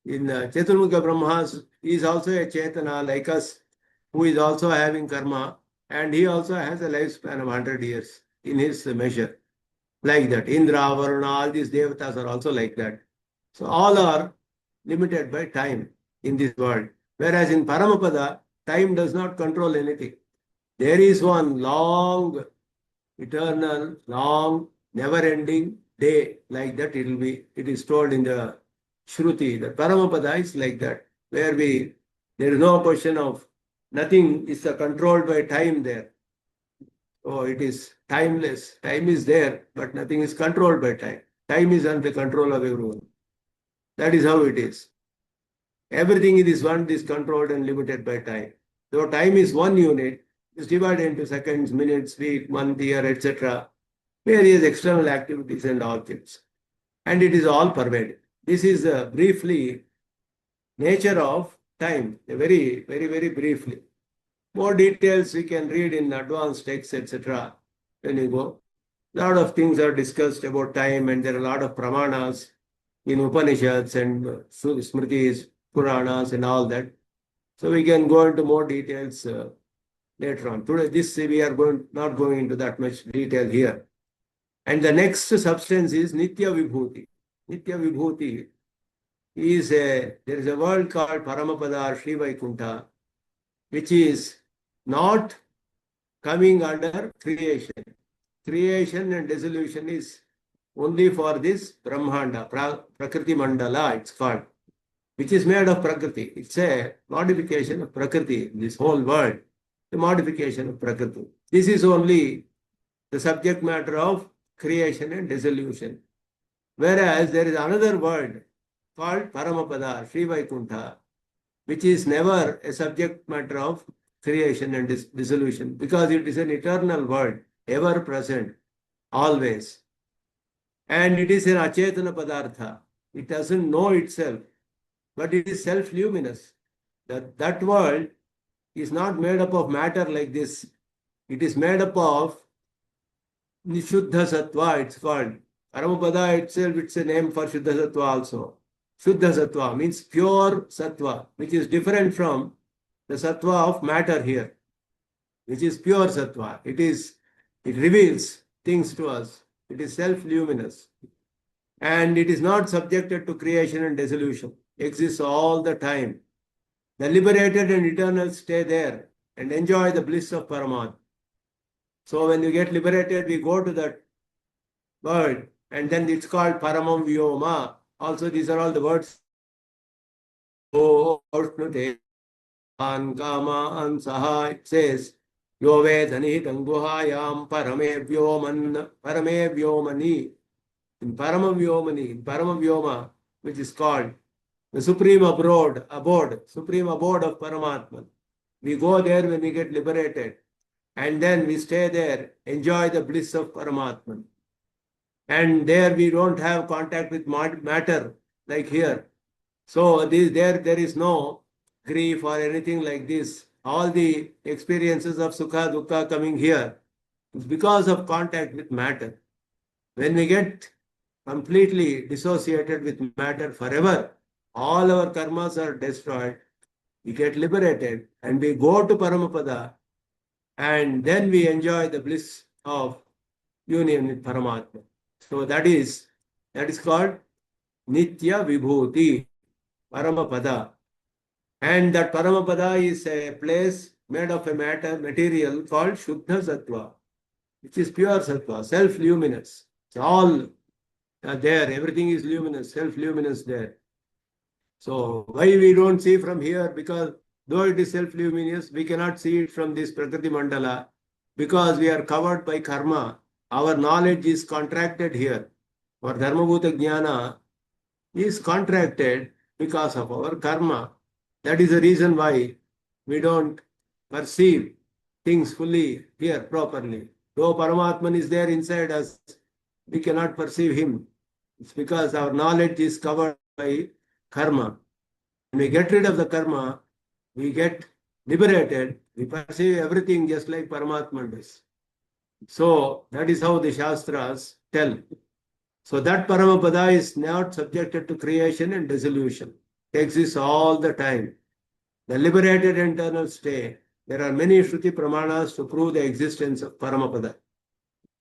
Speaker 1: in Chaturmukha Brahma is also a Chetana like us, who is also having karma, and he also has a lifespan of 100 years in his measure. Like that. Indra, Varuna, all these devatas are also like that. So all are limited by time in this world. Whereas in Paramapada, time does not control anything. There is one long, eternal, long, never-ending day. Like that it will be. It is told in the Shruti. The Paramapada is like that, where there is no question of nothing is controlled by time there. Oh, it is timeless. Time is there, but nothing is controlled by time. Time is under control of everyone. That is how it is. Everything in this world is controlled and limited by time. So time is one unit, it's divided into seconds, minutes, week, month, year, etc. Various external activities and objects. And it is all pervaded. This is briefly nature of time, very, very, very briefly. More details we can read in advanced texts, etc. When you go, a lot of things are discussed about time, and there are a lot of pramanas in Upanishads and Smritis, Puranas, and all that. So we can go into more details later on. Today, we are not going into that much detail here. And the next substance is Nitya Vibhuti. Nitya Vibhuti is there is a world called Paramapada or Sri Vaikuntha, which is not coming under creation. Creation and dissolution is only for this Brahmanda, Prakriti Mandala, it's called, which is made of Prakriti. It's a modification of Prakriti, this whole world, the modification of Prakriti. This is only the subject matter of creation and dissolution. Whereas there is another world called Paramapada, Sri Vaikuntha, which is never a subject matter of creation and dissolution, because it is an eternal world, ever present, always. And it is an achetana padartha. It doesn't know itself, but it is self-luminous. That world is not made up of matter like this. It is made up of Nishuddha Sattva, it's called. Paramapada itself, it's a name for Shuddha Sattva also. Shuddha Sattva means pure Sattva, which is different from the Sattva of matter here, which is pure Sattva. It reveals things to us. It is self-luminous. And it is not subjected to creation and dissolution. Exists all the time. The liberated and eternal stay there and enjoy the bliss of Paramatma. So when you get liberated, we go to that world, and then it's called Paramam Vyoma. Also, these are all the words. Oh, Aushnute, An Kama, An Saha, it says, Yo Vedani, Tanguhayam, Parame Vyomani. In Parama Vyoma, which is called the supreme abode of Paramatman. We go there when we get liberated, and then we stay there, enjoy the bliss of Paramatman. And there we don't have contact with matter like here. So there is no grief or anything like this. All the experiences of Sukha, Dukkha coming here is because of contact with matter. When we get completely dissociated with matter forever, all our karmas are destroyed, we get liberated, and we go to Paramapada, and then we enjoy the bliss of union with Paramatma. So that is called Nitya Vibhuti, Paramapada. And that Paramapada is a place made of a material called Shuddha Sattva, which is pure Sattva, self-luminous. It's all there, everything is luminous, self-luminous there. So why we don't see from here? Because though it is self-luminous, we cannot see it from this Prakriti Mandala, because we are covered by karma. our knowledge is contracted here. Our Dharmabhuta Jnana is contracted because of our karma. That is the reason why we don't perceive things fully here properly. Though Paramatman is there inside us, we cannot perceive him. It's because our knowledge is covered by karma. When we get rid of the karma, we get liberated. We perceive everything just like Paramatman does. So that is how the Shastras tell. So that Paramapada is not subjected to creation and dissolution. It exists all the time. The liberated internal state. There are many Shruti Pramanas to prove the existence of Paramapada.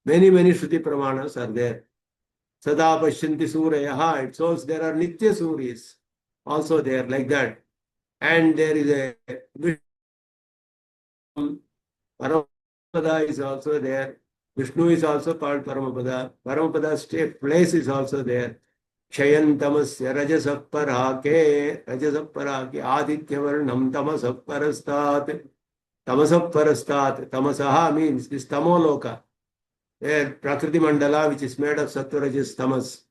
Speaker 1: Many Shruti Pramanas are there. Sada Pashyanti Suryaha. It shows there are Nitya Suryas also there like that. And there is a Paramapada is also there. Vishnu is also called Paramapada. Paramapada's place is also there. Kshayan tamasya rajasapparake adityavarnam tamasapparastat. Tamasaha means this tamoloka. There, Prakriti Mandala, which is made of Sattva-rajas tamas.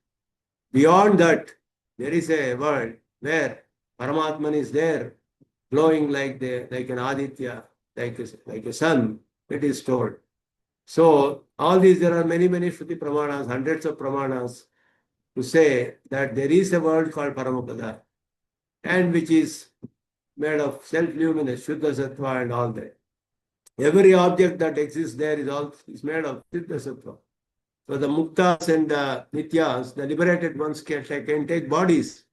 Speaker 1: Beyond that, there is a world where Paramatman is there, glowing like an Aditya, like a sun, it is told. So, all these, there are many Shruti Pramanas, hundreds of Pramanas, to say that there is a world called Paramapada, and which is made of self-luminous, Shuddha Sattva and all that. Every object that exists there is made of Shuddha Sattva. So the Muktas and the Nityas, the liberated ones can take bodies,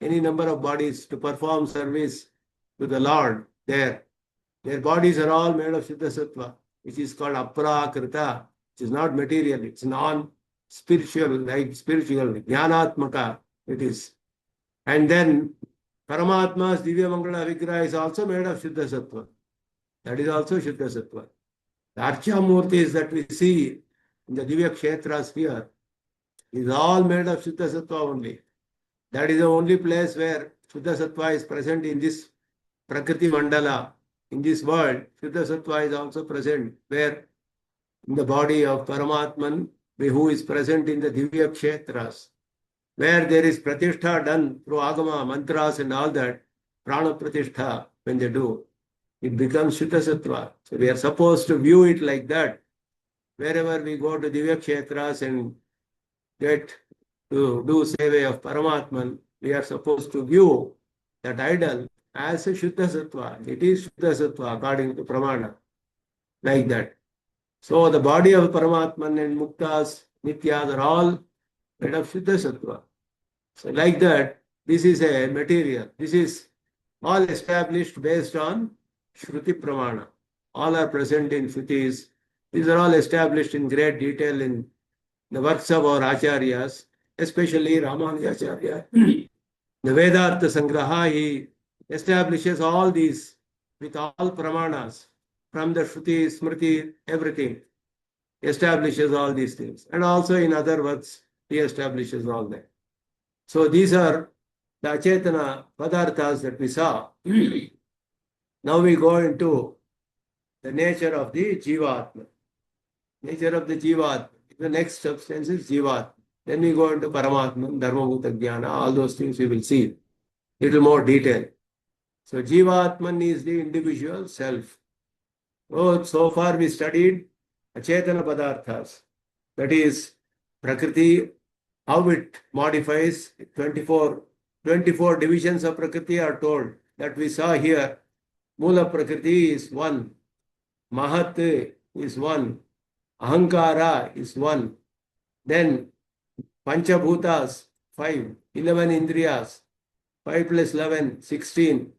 Speaker 1: any number of bodies to perform service to the Lord there. Their bodies are all made of Shuddha Sattva, which is called Aprakrita, which is not material, it's non-spiritual, like spiritual, Jnanatmaka it is. And then Paramatma's Divya Mangala Vigraha is also made of Shuddha Sattva. That is also Shuddha Sattva. The Archa Murtis that we see in the Divya Kshetras here is all made of Shuddha Sattva only. That is the only place where Shuddha Sattva is present in this Prakriti Mandala. In this world, Shuddha Sattva is also present, where in the body of Paramatman, who is present in the Divya Kshetras, where there is Pratishtha done through Agama, Mantras and all that, Prana Pratishtha, when they do, it becomes Shuddha Sattva. So we are supposed to view it like that. Wherever we go to Divya Kshetras and get to do Seva of Paramatman, we are supposed to view that idol as a Shuddha Sattva. It is Shuddha Sattva according to Pramana. Like that. So the body of Paramatman and Muktas, Nityas are all made of Shuddha Sattva. So like that, this is a material. This is all established based on Shruti Pramana. All are present in Shrutis. These are all established in great detail in the works of our Acharyas, especially Ramanujacharya. The Vedartha Sangraha, he establishes all these with all Pramanas, from the Shruti, Smriti, everything. Establishes all these things. And also in other works, he establishes all that. So these are the Achetana Padarthas that we saw. Now we go into the nature of the Jivatma. Nature of the Jivatma. The next substance is Jivatma. Then we go into Paramatma, Dharmabhuta Jnana, all those things we will see. Little more detail. So Jivatman is the individual self. Oh, so far we studied Achetana Padarthas. That is Prakriti, how it modifies 24 divisions of Prakriti are told that we saw here. Mula Prakriti is one. Mahat is one. Ahankara is one. Then Panchabhutas, 5. 11 Indriyas. 5 plus 11, 16.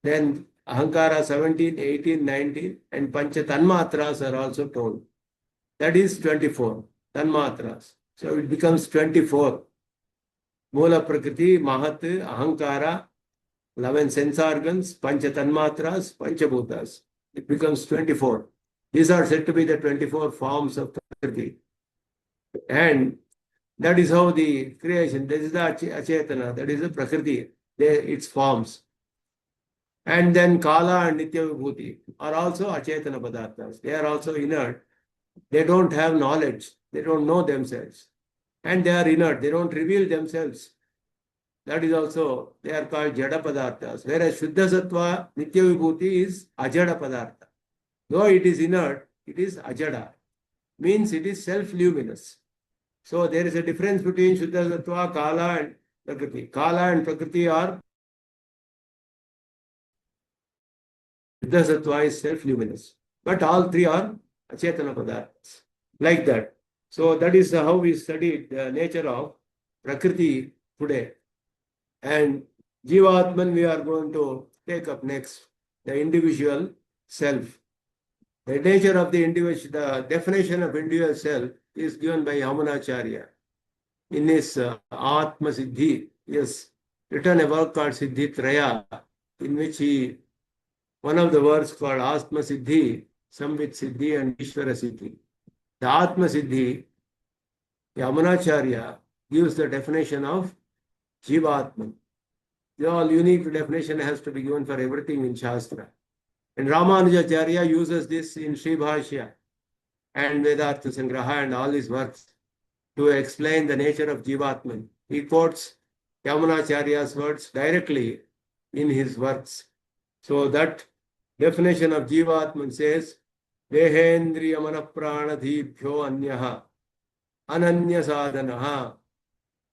Speaker 1: Then Ahankara 17, 18, 19. And Pancha Tanmatras are also told. That is 24. Tanmatras. So it becomes 24. Mula Prakriti, Mahat, Ahankara, 11 sense organs, Pancha Tanmatras, Panchabhutas. It becomes 24. These are said to be the 24 forms of Prakriti. And that is how the creation, this is the Achetana, that is the Prakriti, its forms. And then Kala and Nitya Vibhuti are also Achetana Padarthas. They are also inert. They don't have knowledge. They don't know themselves. And they are inert. They don't reveal themselves. That is also, they are called Jada Padarthas. Whereas Shuddha Sattva, Nitya Vibhuti is Ajada Padartha. Though it is inert, it is Ajada. Means it is self-luminous. So there is a difference between Shuddha Sattva, Kala and Prakriti. Kala and Prakriti are, Shuddha Sattva is self-luminous. But all three are Achetana Padarthas. Like that. So that is how we studied the nature of Prakriti today. And Jivatman we are going to take up next, the individual self. The nature of the individual, the definition of individual self is given by Yamunacharya in his Atma Siddhi. He has written a work called Siddhi Traya, in which one of the words called Atma Siddhi, Samvit Siddhi and Ishvara Siddhi. The Atma Siddhi, Yamunacharya gives the definition of Jivatman. The all unique definition has to be given for everything in Shastra. And Ramanujacharya uses this in Sri Bhashya and Vedartha Sangraha and all his works to explain the nature of Jivatman. He quotes Yamunacharya's words directly in his works. So that definition of Jivatman says, Dehendriya Manapranadhibhyo Anyaha Ananya Sadhanaha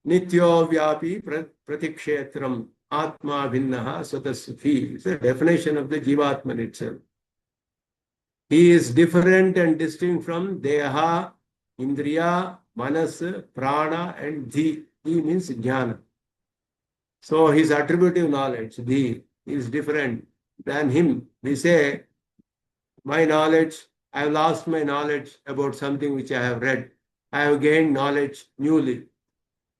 Speaker 1: Nityo Vyapi Pratikshetram Atma Bhinnaha Swatasukhi. It's a definition of the Jivatman itself. He is different and distinct from Deha, Indriya, Manas, Prana, and Dhi. Dhi means Jnana. So his attributive knowledge, Dhi, is different than him. We say, my knowledge, I have lost my knowledge about something which I have read. I have gained knowledge newly.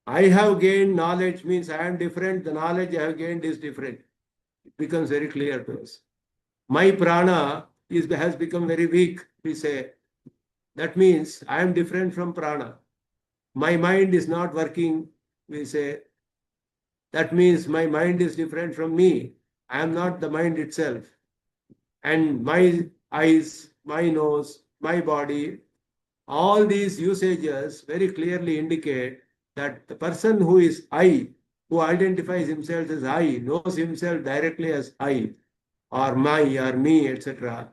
Speaker 1: I have gained knowledge means I am different. The knowledge I have gained is different. It becomes very clear to us. My prana has become very weak, we say. That means I am different from prana. My mind is not working, we say. That means my mind is different from me. I am not the mind itself. And my eyes, my nose, my body, all these usages very clearly indicate that the person who is I, who identifies himself as I, knows himself directly as I, or my, or me, etc.,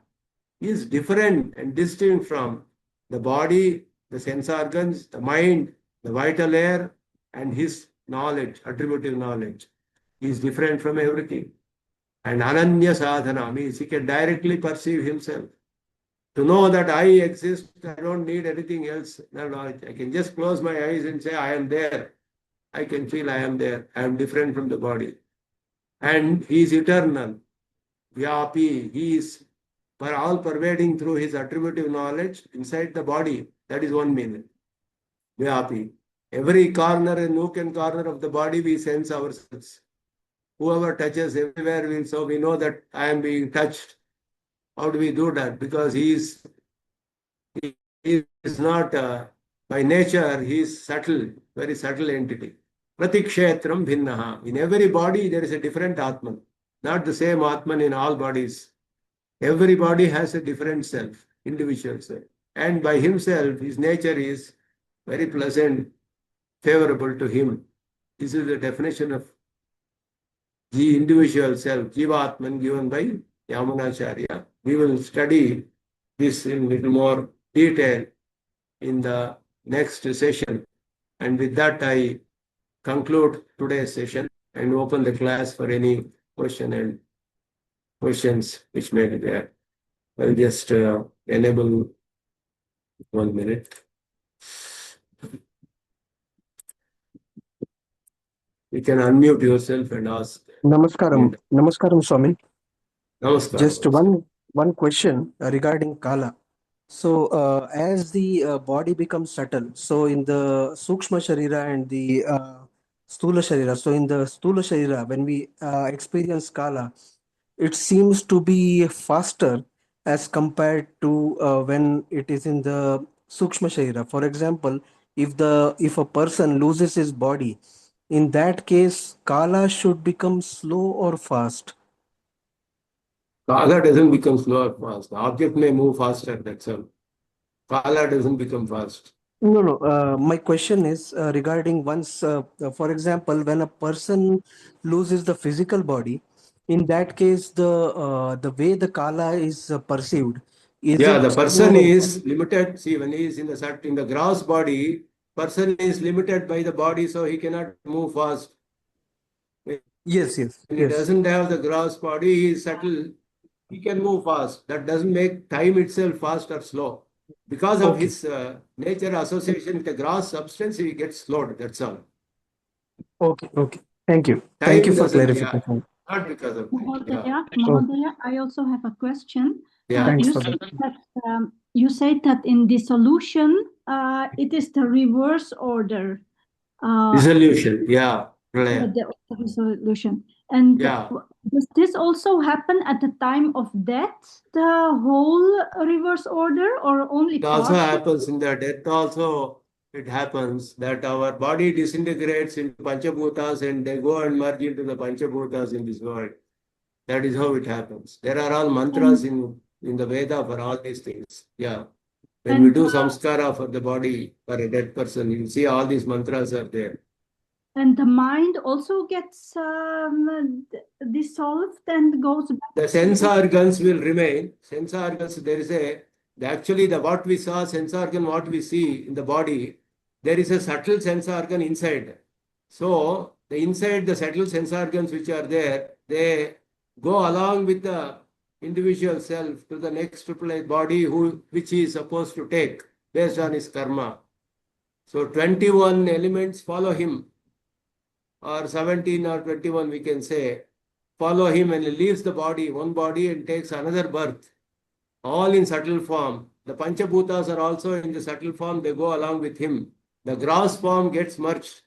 Speaker 1: is different and distinct from the body, the sense organs, the mind, the vital air, and his knowledge, attributive knowledge. He is different from everything. And Ananya Sadhana means he can directly perceive himself. To know that I exist, I don't need anything else. No, I can just close my eyes and say, I am there. I can feel I am there. I am different from the body. And he is eternal. Vyapi, he is all pervading through his attributive knowledge inside the body. That is one meaning. Vyapi. Every corner and nook and corner of the body we sense ourselves. Whoever touches everywhere, so we know that I am being touched. How do we do that? Because he is not, by nature, he is subtle, very subtle entity. Pratikshetram bhinnaha. In every body, there is a different Atman. Not the same Atman in all bodies. Every body has a different self, individual self. And by himself, his nature is very pleasant, favorable to him. This is the definition of the individual self, Jivatman, given by Yamunacharya. We will study this in little more detail in the next session. And with that, I conclude today's session and open the class for any questions which may be there. I'll just enable 1 minute. You can unmute yourself and ask.
Speaker 2: Namaskaram, Swami.
Speaker 1: Namaskaram.
Speaker 2: Just one question regarding Kala. So, as the body becomes subtle, so in the Sukshma Sharira and the Stula Sharira, so in the Stula Sharira, when we experience Kala, it seems to be faster as compared to when it is in the Sukshma Sharira. For example, if a person loses his body, in that case, Kala should become slow or fast.
Speaker 1: Kala doesn't become slow or fast. The object may move faster, that's all. Kala doesn't become fast.
Speaker 2: No. My question is regarding once, for example, when a person loses the physical body, in that case, the way the kala is perceived, is
Speaker 1: Yeah,
Speaker 2: it?
Speaker 1: the person is limited. See, when he is in the gross body, person is limited by the body, so he cannot move fast. When
Speaker 2: Yes, yes,
Speaker 1: he
Speaker 2: yes.
Speaker 1: doesn't have the gross body, he is subtle. He can move fast. That doesn't make time itself fast or slow. Because of
Speaker 2: Okay,
Speaker 1: his nature association with the gross substance, he gets slowed. That's all.
Speaker 2: okay. Thank you. Thank you
Speaker 1: Time
Speaker 2: for
Speaker 1: doesn't, yeah,
Speaker 2: clarification.
Speaker 1: not because of time. Yeah,
Speaker 2: Okay,
Speaker 3: Mahodaya, I also have a question.
Speaker 1: yeah.
Speaker 2: thanks
Speaker 3: You
Speaker 2: for
Speaker 3: said
Speaker 2: that.
Speaker 3: that you said that in dissolution, it is the reverse order.
Speaker 1: Dissolution, yeah. Pralaya.
Speaker 3: The dissolution. And
Speaker 1: Yeah.
Speaker 3: does this also happen at the time of death, the whole reverse order, or only
Speaker 1: It also
Speaker 3: partial?
Speaker 1: happens in the death also. It happens that our body disintegrates into Panchabhutas and they go and merge into the Panchabhutas in this world. That is how it happens. There are all mantras in the Veda for all these things. Yeah. When we
Speaker 3: And
Speaker 1: do samskara for the body for a dead person, you see all these mantras are there.
Speaker 3: and the mind also gets dissolved and goes back.
Speaker 1: The sense organs will remain. Sense organs, there is actually the what we saw, sense organ, what we see in the body, there is a subtle sense organ inside. So the inside, the subtle sense organs which are there, they go along with the individual self to the next body which he is supposed to take based on his karma. So 21 elements follow him, or 17 or 21 we can say, follow him and he leaves the body, one body, and takes another birth, all in subtle form. The Panchabhutas are also in the subtle form, they go along with him. The gross form gets merged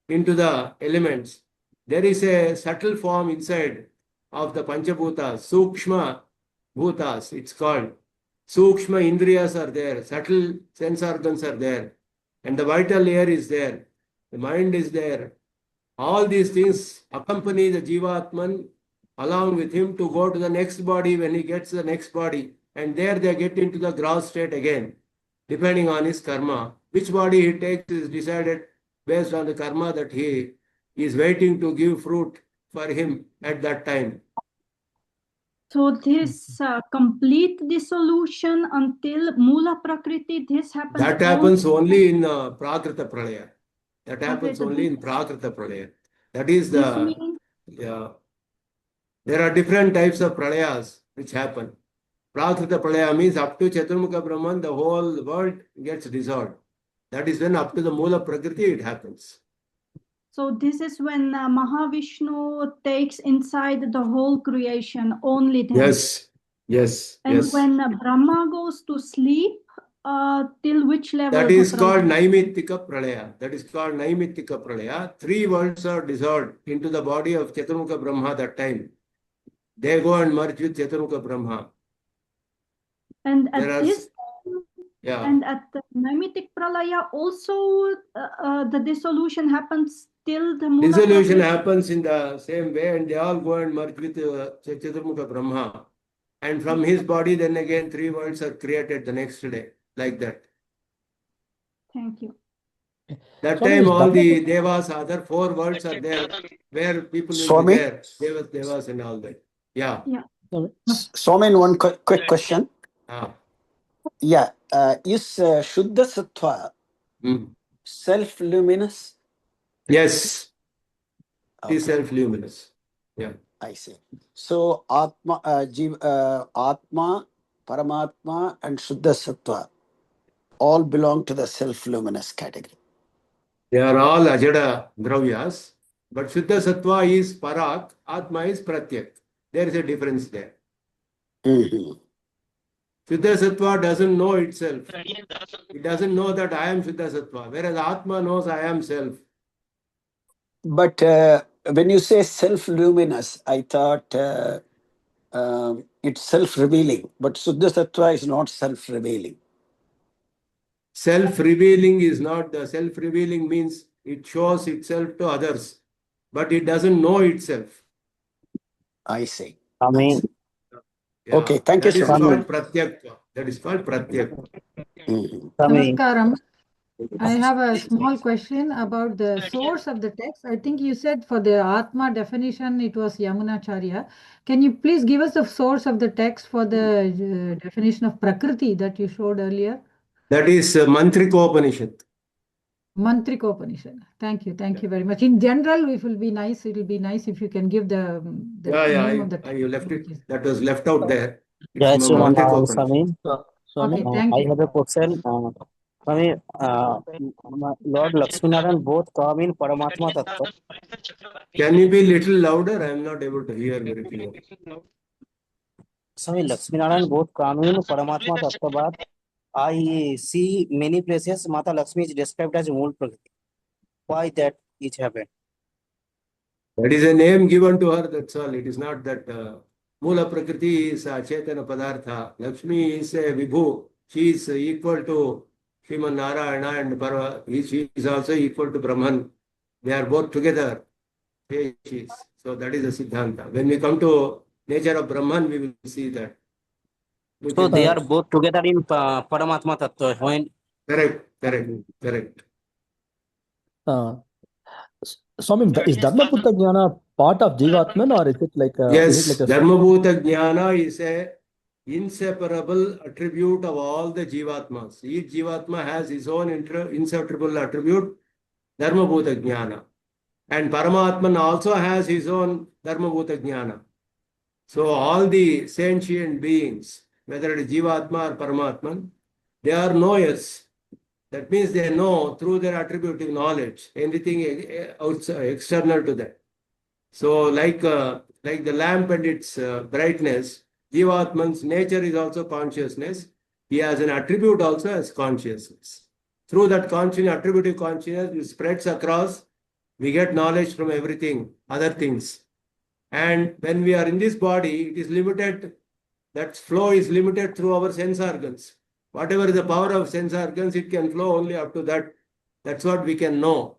Speaker 1: into the elements. There is a subtle form inside of the Panchabhutas, Sukshma Bhutas, it's called. Sukshma Indriyas are there, subtle sense organs are there, and the vital layer is there, the mind is there. All these things accompany the Jivatman along with him to go to the next body when he gets the next body. And there they get into the gross state again, depending on his karma. Which body he takes is decided based on the karma that he is waiting to give fruit for him at that time.
Speaker 3: So this complete dissolution until Mula Prakriti, this happens
Speaker 1: That happens only in Prakrita Pralaya. That happens only in Prakrita Pralaya. That is
Speaker 3: This
Speaker 1: the,
Speaker 3: means
Speaker 1: there are different types of pralayas which happen. Prakrita Pralaya means up to Chaturmukha Brahman, the whole world gets dissolved. That is when up to the Mula Prakriti it happens.
Speaker 3: so this is when Mahavishnu takes inside the whole creation, only then.
Speaker 1: Yes.
Speaker 3: And when Brahma goes to sleep, till which level?
Speaker 1: That is called Naimittika Pralaya. That is called Naimittika Pralaya. 3 worlds are dissolved into the body of Chaturmukha Brahma that time. They go and merge with Chaturmukha Brahma.
Speaker 3: And at this,
Speaker 1: yeah.
Speaker 3: And at the Naimittik Pralaya also the dissolution happens till the Mula
Speaker 1: Dissolution
Speaker 3: Prakriti.
Speaker 1: happens in the same way and they all go and merge with Chaturmukha Brahma. And from his body then again 3 worlds are created the next day, like that.
Speaker 3: Thank you.
Speaker 1: That time all the devas, other 4 worlds are there, where people will be there, devas and all that. Yeah.
Speaker 4: Swami, one quick question.
Speaker 1: Yeah.
Speaker 4: Is Shuddha Sattva self-luminous?
Speaker 1: Yes.
Speaker 4: Okay.
Speaker 1: It is self-luminous. Yeah.
Speaker 4: I see. So Atma, Atma, Paramatma, and Shuddha Sattva all belong to the self-luminous category.
Speaker 1: They are all Ajada Dravyas, but Shuddha Sattva is Parak, Atma is Pratyak. There is a difference there.
Speaker 4: Mm-hmm.
Speaker 1: Shuddha Sattva doesn't know itself. It doesn't know that I am Shuddha Sattva, whereas Atma knows I am self.
Speaker 4: But when you say self-luminous, I thought it's self-revealing, but Shuddha Sattva is not self-revealing.
Speaker 1: Self-revealing is not the self-revealing means it shows itself to others, but it doesn't know itself.
Speaker 4: I see.
Speaker 1: Yeah.
Speaker 4: Okay, thank you,
Speaker 1: That is
Speaker 4: Swami.
Speaker 1: called Pratyakta. That is called Pratyakta.
Speaker 4: Mhm.
Speaker 2: Swami,
Speaker 5: Namaskaram. I have a small question about the source of the text. I think you said for the Atma definition it was Yamunacharya. Can you please give us the source of the text for the definition of Prakriti that you showed earlier?
Speaker 1: That is Mantrikopanishad.
Speaker 5: Mantrikopanishad. Thank you. Thank you very much. In general, it will be nice. It will be nice if you can give the name of the text.
Speaker 1: You left it. That was left out there. It's
Speaker 2: Jai Shri Ram,
Speaker 1: Mantrikopanishad.
Speaker 2: Swami.
Speaker 5: Okay, thank
Speaker 2: I
Speaker 5: you.
Speaker 2: have a question. Swami, Lord Lakshminarayan both come in Paramatma Tattva.
Speaker 1: Can you be little louder? I am not able to hear very clearly.
Speaker 2: Swami, Lakshminarayan both come in Paramatma Tattva, but I see many places Mata Lakshmi is described as Mool Prakriti. Why that is happened?
Speaker 1: That is a name given to her, that's all. It is not that Mula Prakriti is a Chetana Padartha. Lakshmi is a Vibhu. She is equal to Sriman Narayana and Parva. She is also equal to Brahman. They are both together. She is. So that is the Siddhanta. When we come to nature of Brahman, we will see that.
Speaker 2: So they are both together in Paramatma Tattva. When
Speaker 1: Correct.
Speaker 6: Swami, is Dharmabhuta Jnana part of Jivatman, or is it like
Speaker 1: Yes, Dharmabhuta Jnana is a inseparable attribute of all the Jivatmas. Each Jivatma has his own inseparable attribute, Dharmabhuta Jnana. And Paramatman also has his own Dharmabhuta Jnana. So all the sentient beings, whether it is Jivatma or Paramatman, they are knowers. That means they know through their attributive knowledge anything outside, external to them. So like the lamp and its brightness, Jivatman's nature is also consciousness. He has an attribute also as consciousness. Through that attributive consciousness, it spreads across. We get knowledge from everything, other things. And when we are in this body, it is limited. That flow is limited through our sense organs. Whatever is the power of sense organs, it can flow only up to that. That's what we can know.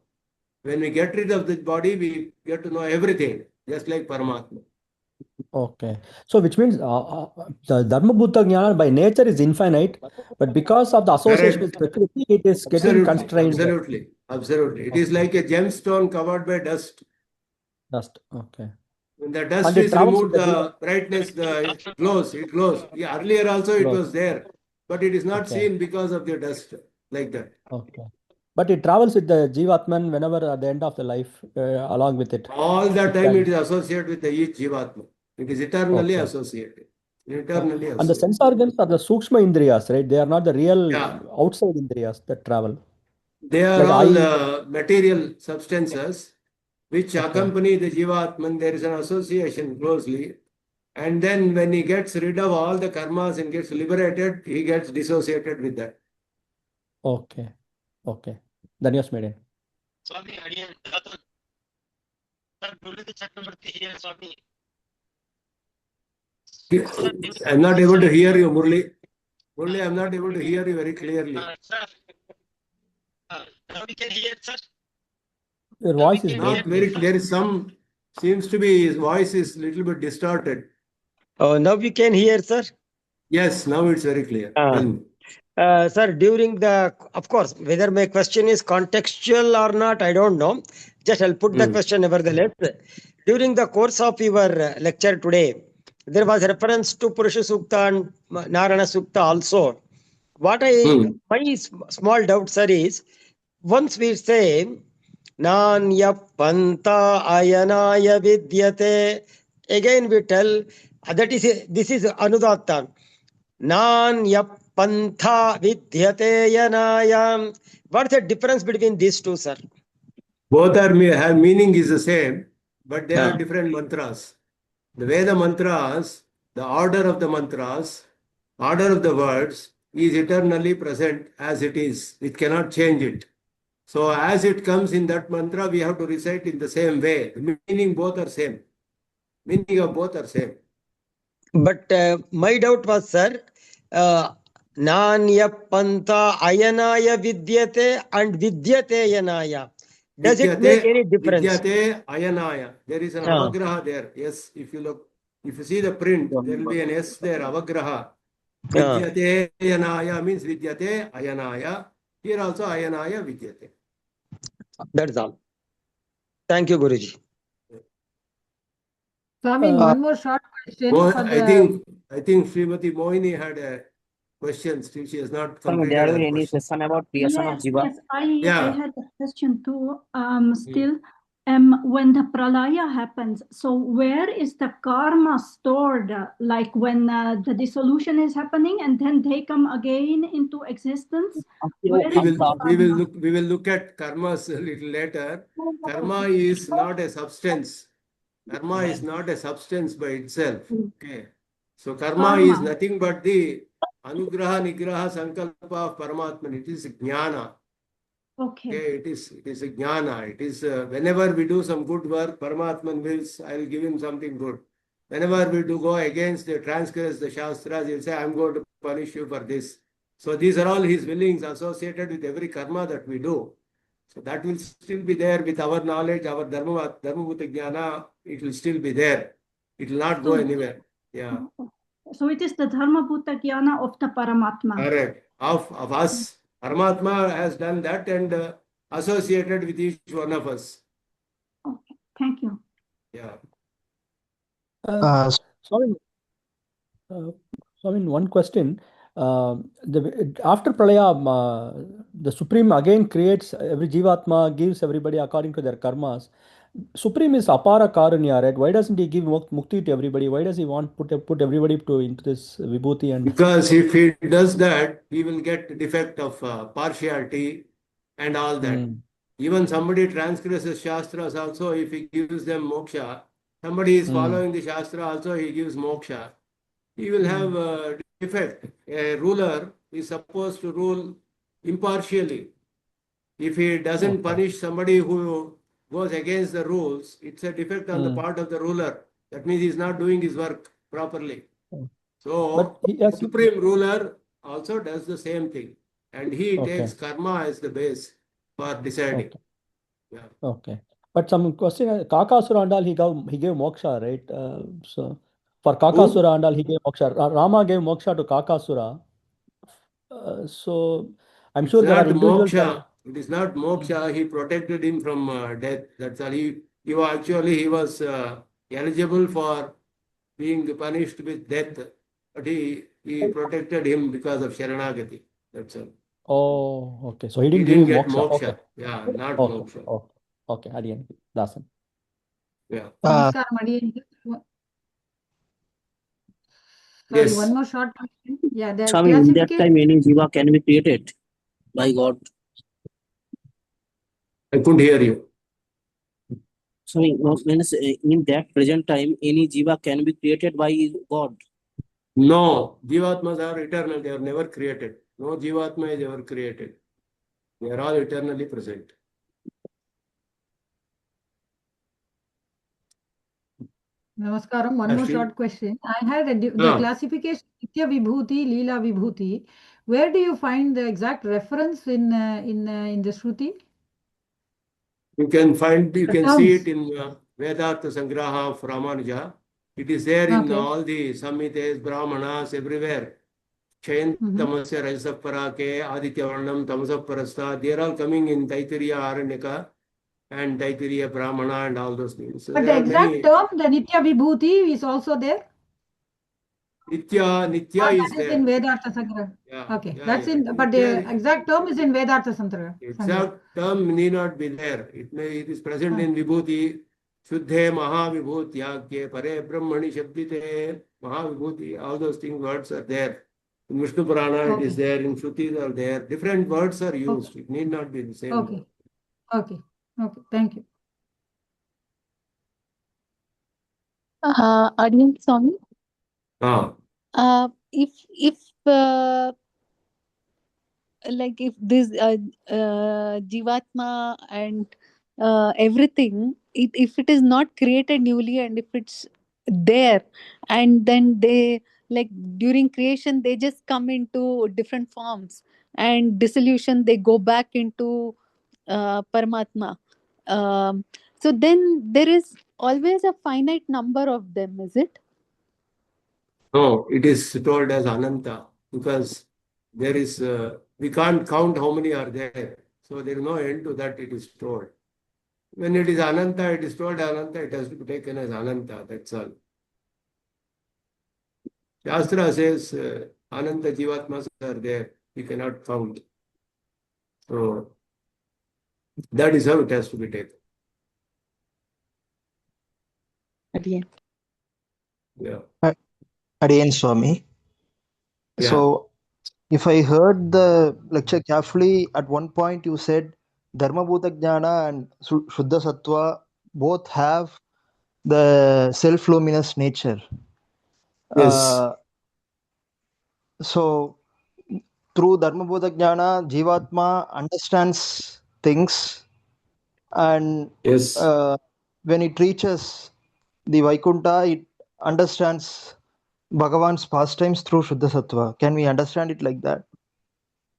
Speaker 1: When we get rid of this body, we get to know everything, just like Paramatma.
Speaker 6: Okay. So which means the Dharmabhuta Jnana by nature is infinite, but because of the association with Prakriti, it is getting constrained.
Speaker 1: Absolutely. It is like a gemstone covered by dust.
Speaker 6: Dust. Okay.
Speaker 1: When the dust
Speaker 6: And it
Speaker 1: is
Speaker 6: travels
Speaker 1: removed,
Speaker 6: with
Speaker 1: the brightness, it glows. Yeah, earlier also it was there, but it is not seen because of the dust, like that.
Speaker 6: Okay. But it travels with the Jivatman whenever at the end of the life, along with it.
Speaker 1: All the time it is associated with each Jivatma. It is eternally associated.
Speaker 6: And the sense organs are the Sukshma Indriyas, right? They are not the real outside Indriyas that travel.
Speaker 1: They are all material substances which accompany the Jivatman. There is an association closely. And then when he gets rid of all the karmas and gets liberated, he gets dissociated with that.
Speaker 6: Okay. Dhanyas Maiden.
Speaker 7: Swami,
Speaker 1: I'm not able to hear you, Murli. Murli, I'm not able to hear you very clearly.
Speaker 7: Sir, now we can hear, sir.
Speaker 6: Your voice is
Speaker 1: Not very clear. Seems to be his voice is a little bit distorted.
Speaker 7: Oh, now we can hear, sir.
Speaker 1: Yes, now it's very clear.
Speaker 7: Sir, of course, whether my question is contextual or not, I don't know. Just I'll put the question nevertheless. During the course of your lecture today, there was reference to Purusha Sukta and Narayana Sukta also. My small doubt, sir, is once we say Nanya Panta Ayanaya Vidyate, again we tell this is Anudatta. Nanya Pantha Vidyate Yanayam. What's the difference between these two, sir?
Speaker 1: Both have meaning is the same, but they are different mantras. The Veda mantras, the order of the mantras, order of the words is eternally present as it is. It cannot change it. So as it comes in that mantra, we have to recite in the same way. The meaning both are same. Meaning of both are same.
Speaker 7: But my doubt was, sir, Nanya Panta Ayanaya Vidyate and Vidyate Yanaya. Does it make any difference?
Speaker 1: Vidyate Ayanaya. There is an avagraha there. Yes, if you see the print, there will be an S there, avagraha. Vidyate ayanaya means vidyate ayanaya. Here also ayanaya vidyate.
Speaker 7: That's all. Thank you, Guruji.
Speaker 5: Swami, one more short question for
Speaker 1: I think Srimati Mohini had a question. Still, she has not
Speaker 8: Swami,
Speaker 1: completed
Speaker 8: there
Speaker 1: her
Speaker 8: will be any
Speaker 1: question.
Speaker 8: question about creation of Jiva?
Speaker 3: Yes, I
Speaker 1: Yeah.
Speaker 3: had a question too. Still, when the pralaya happens, so where is the karma stored? Like when the dissolution is happening and then they come again into existence? Where is the karma?
Speaker 1: We will look at karmas a little later. Karma is not a substance. Karma is not a substance by itself. Okay. So karma is nothing but the anugraha, nigraha, sankalpa of Paramatman. It is jnana. Okay, it is a jnana. It is whenever we do some good work, Paramatman wills, I'll give him something good. Whenever we do go against the transgress the Shastras, he'll say, I'm going to punish you for this. So these are all his willings associated with every karma that we do. So that will still be there with our knowledge, our dharma bhuta jnana, it will still be there. It will not go anywhere. Yeah.
Speaker 3: So it is the dharma bhuta jnana of the Paramatma.
Speaker 1: Correct. Of us. Paramatma has done that and associated with each one of us.
Speaker 3: Okay, thank you.
Speaker 1: Yeah.
Speaker 6: Sorry, one question. After Pralaya, the Supreme again creates every Jivatma, gives everybody according to their karmas. Supreme is Apara Karunya, right? Why doesn't he give Mukti to everybody? Why does he want put everybody into this Vibhuti? And
Speaker 1: because if he does that, he will get defect of partiality and all that. Even somebody transgresses Shastras also, if he gives them moksha, somebody is following the Shastra also, he gives moksha. He will have a defect. A ruler is supposed to rule impartially. If he doesn't punish somebody who goes against the rules, it's a defect on the part of the ruler. That means he's not doing his work properly. So, supreme ruler also does the same thing. And he takes karma as the base for deciding. Yeah.
Speaker 6: Okay. But some question, Kakasura and all, he gave moksha, right? So for Kakasura and all, he gave moksha. Rama gave moksha to Kakasura. So I'm sure there are individuals.
Speaker 1: It is not moksha. He protected him from death. That's all. He was eligible for being punished with death, but he protected him because of Sharanagati. That's all.
Speaker 6: Oh, okay. So he didn't give him
Speaker 1: get
Speaker 6: moksha.
Speaker 1: moksha.
Speaker 6: Okay.
Speaker 1: Yeah, not
Speaker 6: Okay.
Speaker 1: moksha.
Speaker 6: Okay. Okay. Adiyan. Dasan.
Speaker 1: Yeah.
Speaker 5: Namaskaram, Adiyan. Sorry,
Speaker 1: Yes.
Speaker 5: one more short question. Yeah, the
Speaker 8: Swami, in that
Speaker 5: classification.
Speaker 8: time, any Jiva can be created by God.
Speaker 1: I couldn't hear you.
Speaker 8: Swami, means in that present time, any Jiva can be created by God.
Speaker 1: No, Jivatmas are eternal. They are never created. No Jivatma is ever created. They are all eternally present.
Speaker 5: Namaskaram. One more short question. I had the classification Nitya Vibhuti, Leela Vibhuti. Where do you find the exact reference in the Shruti?
Speaker 1: You can see it in Vedanta Sangraha of Ramanuja. It is there in all the Samhitas, Brahmanas, everywhere. Chayan Tamasya Rajasapparake, Aditya Varnam, Tamasapparasta. They are all coming in Taittiriya Aranyaka and Taittiriya Brahmana and all those things. So
Speaker 5: But the exact term, the Nitya Vibhuti, is also there?
Speaker 1: Nitya is
Speaker 5: that
Speaker 1: there.
Speaker 5: Is in Vedanta Sangraha.
Speaker 1: Yeah,
Speaker 5: Okay,
Speaker 1: yeah,
Speaker 5: that's
Speaker 1: yeah.
Speaker 5: in. But the exact term is in Vedanta Sangraha.
Speaker 1: Exact term need not be there. It is present in Vibhuti. Shuddhe Mahavibhutyagye Pare Brahmani Shabdite Mahavibhuti. All those things, words are there. In Vishnu Purana, it is there. In Shrutis are there. Different words are used. It need not be the same.
Speaker 5: Okay. Okay. Okay. Thank you.
Speaker 9: Aryan Swami. If like if this Jivatma and everything, if it is not created newly and if it's there, and then they, like during creation, they just come into different forms, and dissolution they go back into Paramatma. So then there is always a finite number of them, is it?
Speaker 1: No, it is told as Ananta. because there is, we can't count how many are there. So there is no end to that, it is told. When it is Ananta, it is told Ananta, it has to be taken as Ananta, that's all. Shastra says Ananta Jivatmas are there, we cannot count. So that is how it has to be taken.
Speaker 10: Again.
Speaker 1: Yeah.
Speaker 11: Again, Swami.
Speaker 1: Yeah.
Speaker 11: So, if I heard the lecture carefully, at one point you said Dharma Bhuta Jnana and Shuddha Sattva both have the self-luminous nature.
Speaker 1: Yes.
Speaker 11: So, through Dharma Bhuta Jnana, Jivatma understands things, and
Speaker 1: Yes.
Speaker 11: when it reaches the Vaikuntha, it understands Bhagavan's pastimes through Shuddha Sattva. Can we understand it like that?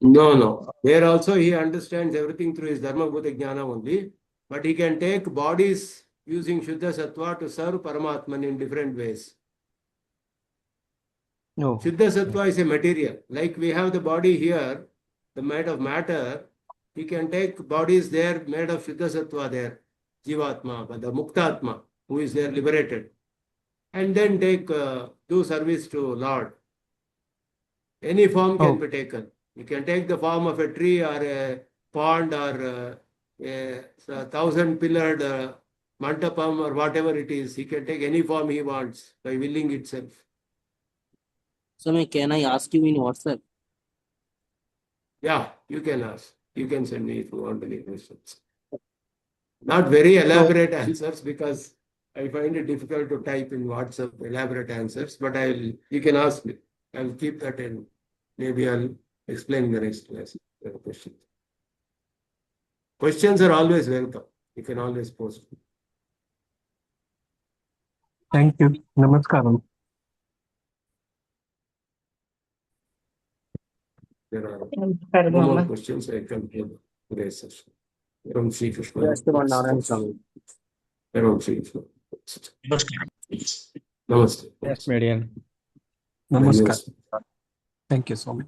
Speaker 1: No, no. There also he understands everything through his Dharma Bhuta Jnana only, but he can take bodies using Shuddha Sattva to serve Paramatman in different ways.
Speaker 11: No.
Speaker 1: Shuddha Sattva is a material. Like we have the body here, the made of matter, he can take bodies there made of Shuddha Sattva there, Jivatma, but the Muktatma, who is there liberated, and then take, do service to Lord. Any form can be taken. You can take the form of a tree or a pond or a 1,000-pillared mantapam or whatever it is. He can take any form he wants by willing itself.
Speaker 8: Swami, can I ask you in WhatsApp?
Speaker 1: Yeah, you can ask. You can send me if you want any questions. Not very elaborate answers because I find it difficult to type in WhatsApp elaborate answers, but you can ask me. I'll keep that in. Maybe I'll explain in the next class. Questions. Questions are always welcome. You can always post.
Speaker 2: Thank you. Namaskaram.
Speaker 1: There are no more questions. I conclude today's session. From Sri Krishna.
Speaker 8: Yes, Narayan Swami.
Speaker 1: From Sri Krishna. Namaste.
Speaker 6: Yes, Median.
Speaker 2: Namaskar. Thank you so much.